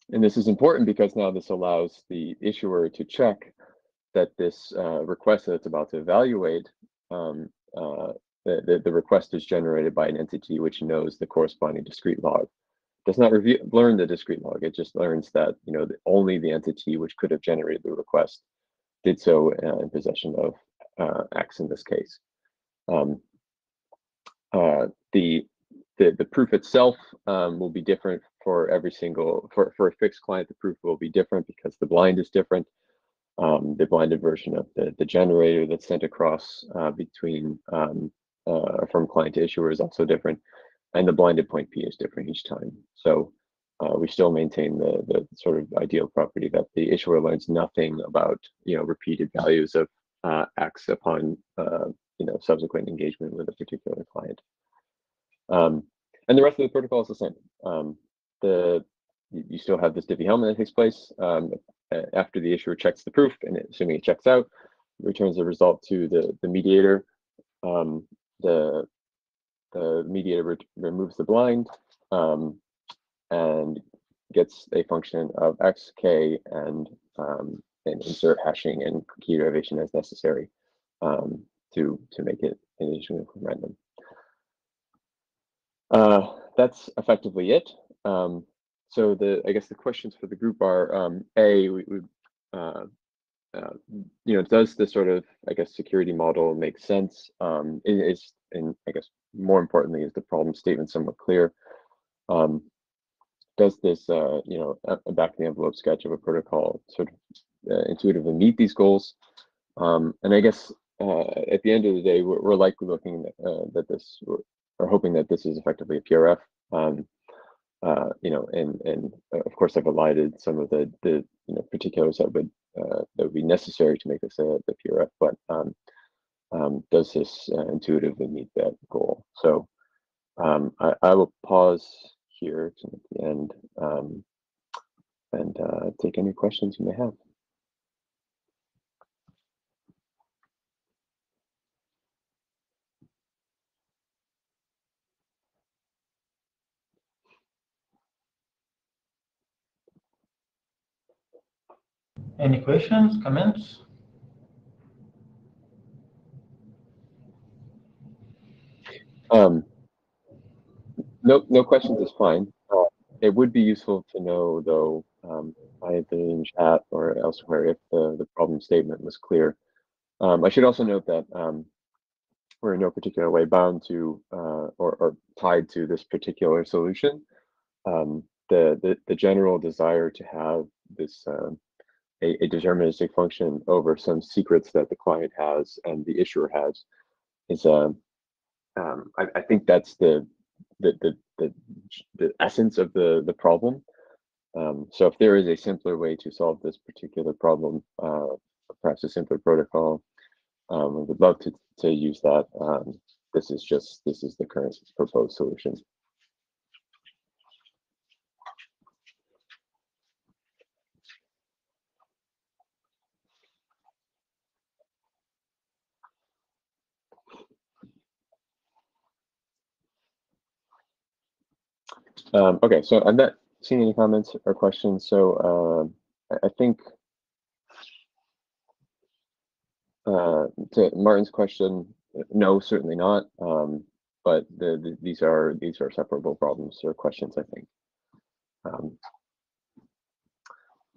this is important because now this allows the issuer to check that this request that it's about to evaluate, the request is generated by an entity which knows the corresponding discrete log. Does not learn the discrete log. It just learns that only the entity which could have generated the request did so in possession of X in this case. The proof itself will be different for every single for a fixed client. The proof will be different because the blind is different. The blinded version of the generator that's sent across between from client to issuer is also different, and the blinded point P is different each time. So we still maintain the sort of ideal property that the issuer learns nothing about repeated values of X upon subsequent engagement with a particular client. And the rest of the protocol is the same. You still have this Diffie-Hellman that takes place after the issuer checks the proof, and assuming it checks out, returns the result to the mediator. The mediator removes the blind and gets a function of x, k, and insert hashing and key derivation as necessary to make it indistinguishable from random. That's effectively it. So I guess the questions for the group are does this sort of security model make sense? And I guess more importantly, is the problem statement somewhat clear? Does this a back of the envelope sketch of a protocol sort of intuitively meet these goals? And I guess at the end of the day, we're likely looking that this, or hoping that this is effectively a PRF. And of course I've elided some of the particulars that would be necessary to make this the PRF, but does this intuitively meet that goal? So I will pause here to the end and take any questions you may have. Any questions, comments? No questions is fine. It would be useful to know, though, either in chat or elsewhere, if the problem statement was clear. I should also note that we're in no particular way bound to or tied to this particular solution. The general desire to have this a deterministic function over some secrets that the client has and the issuer has is I think that's the essence of the problem. So if there is a simpler way to solve this particular problem, perhaps a simpler protocol, I would love to use that. This is the current proposed solution. Okay, so I'm not seeing any comments or questions. So I think to Martin's question, no, certainly not. But these are separable problems or questions, I think.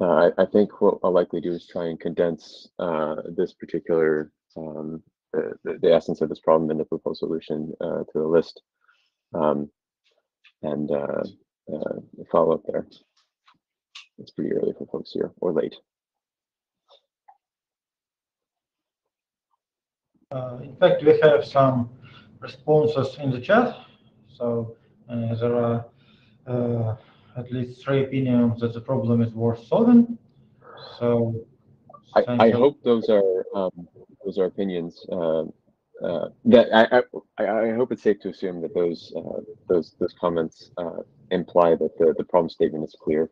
I think what I'll likely do is try and condense this particular the essence of this problem in the proposed solution to the list, and follow up there. It's pretty early for folks here, or late. In fact, we have some responses in the chat. So there are at least 3 opinions that the problem is worth solving. So I hope those are opinions. That I hope it's safe to assume that those comments imply that the problem statement is clear.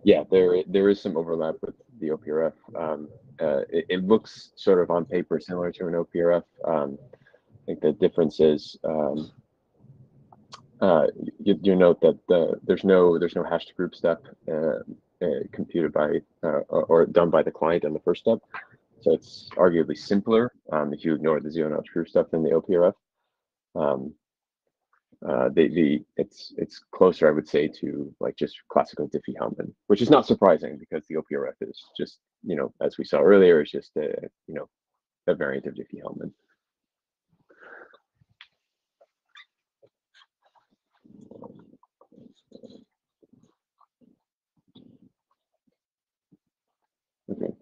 Yeah, there is some overlap with the OPRF. It looks sort of on paper similar to an OPRF. I think the difference is you note that there's no hash to group step computed by or done by the client in the first step. So it's arguably simpler if you ignore the zero-knowledge group step than the OPRF. It's closer, I would say, to like just classical Diffie-Hellman, which is not surprising because the OPRF is just, as we saw earlier, is just a variant of Diffie-Hellman. Okay.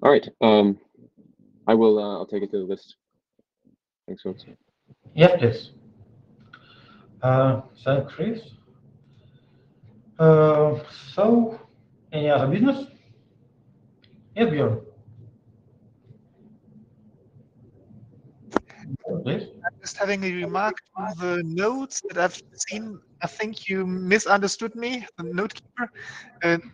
All right. I will. I'll take it to the list. Thanks, folks. Yes, please. Thanks, Chris. So, any other business? Yes, Björn. Please. I'm just having a remark to the notes that I've seen. I think you misunderstood me, the note keeper.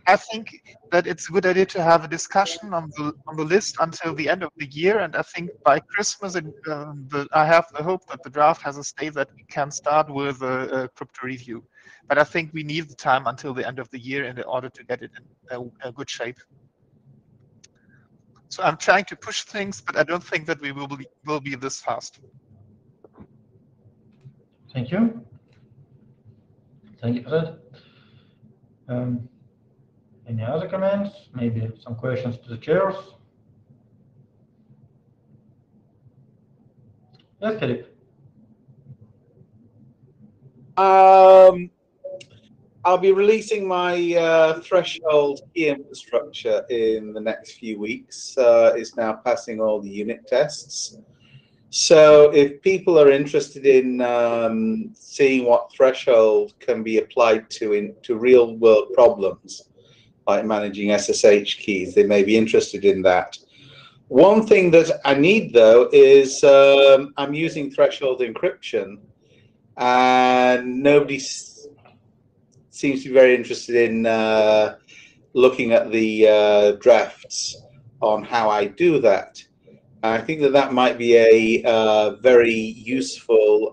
I think that it's a good idea to have a discussion on the list until the end of the year, and I think by Christmas, I have the hope that the draft has a state that we can start with a crypto review. But I think we need the time until the end of the year in order to get it in a good shape. So I'm trying to push things, but I don't think that we will be this fast. Thank you. Thank you for that. Any other comments? Maybe some questions to the chairs? Yes, Philip. I'll be releasing my threshold key infrastructure in the next few weeks. It's now passing all the unit tests. So if people are interested in seeing what threshold can be applied to real world problems, like managing SSH keys, they may be interested in that. One thing that I need, though, is I'm using threshold encryption, and nobody seems to be very interested in looking at the drafts on how I do that. I think that might be a very useful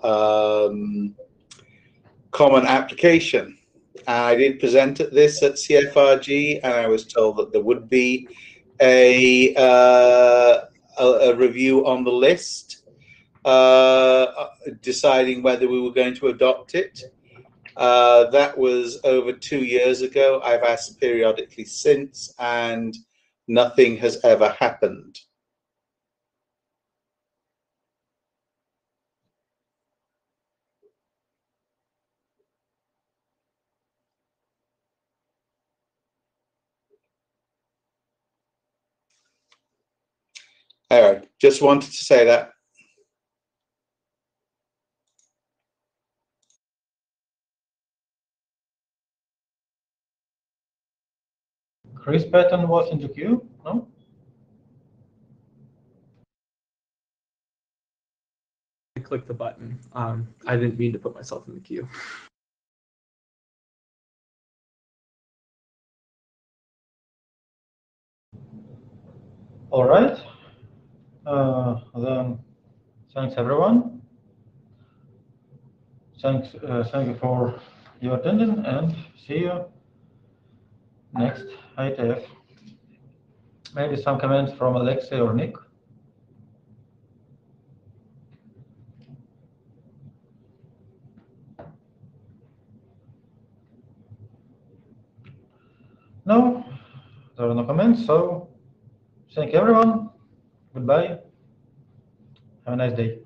common application. I did present this at CFRG, and I was told that there would be a review on the list, deciding whether we were going to adopt it. That was over 2 years ago. I've asked periodically since, and nothing has ever happened. Anyway, just wanted to say that. Chris Patton was in the queue, no? I clicked the button. I didn't mean to put myself in the queue. All right. Then thanks everyone. Thank you for your attendance and see you next IETF. Maybe some comments from Alexei or Nick. No, there are no comments, so thank you everyone. Goodbye. Have a nice day.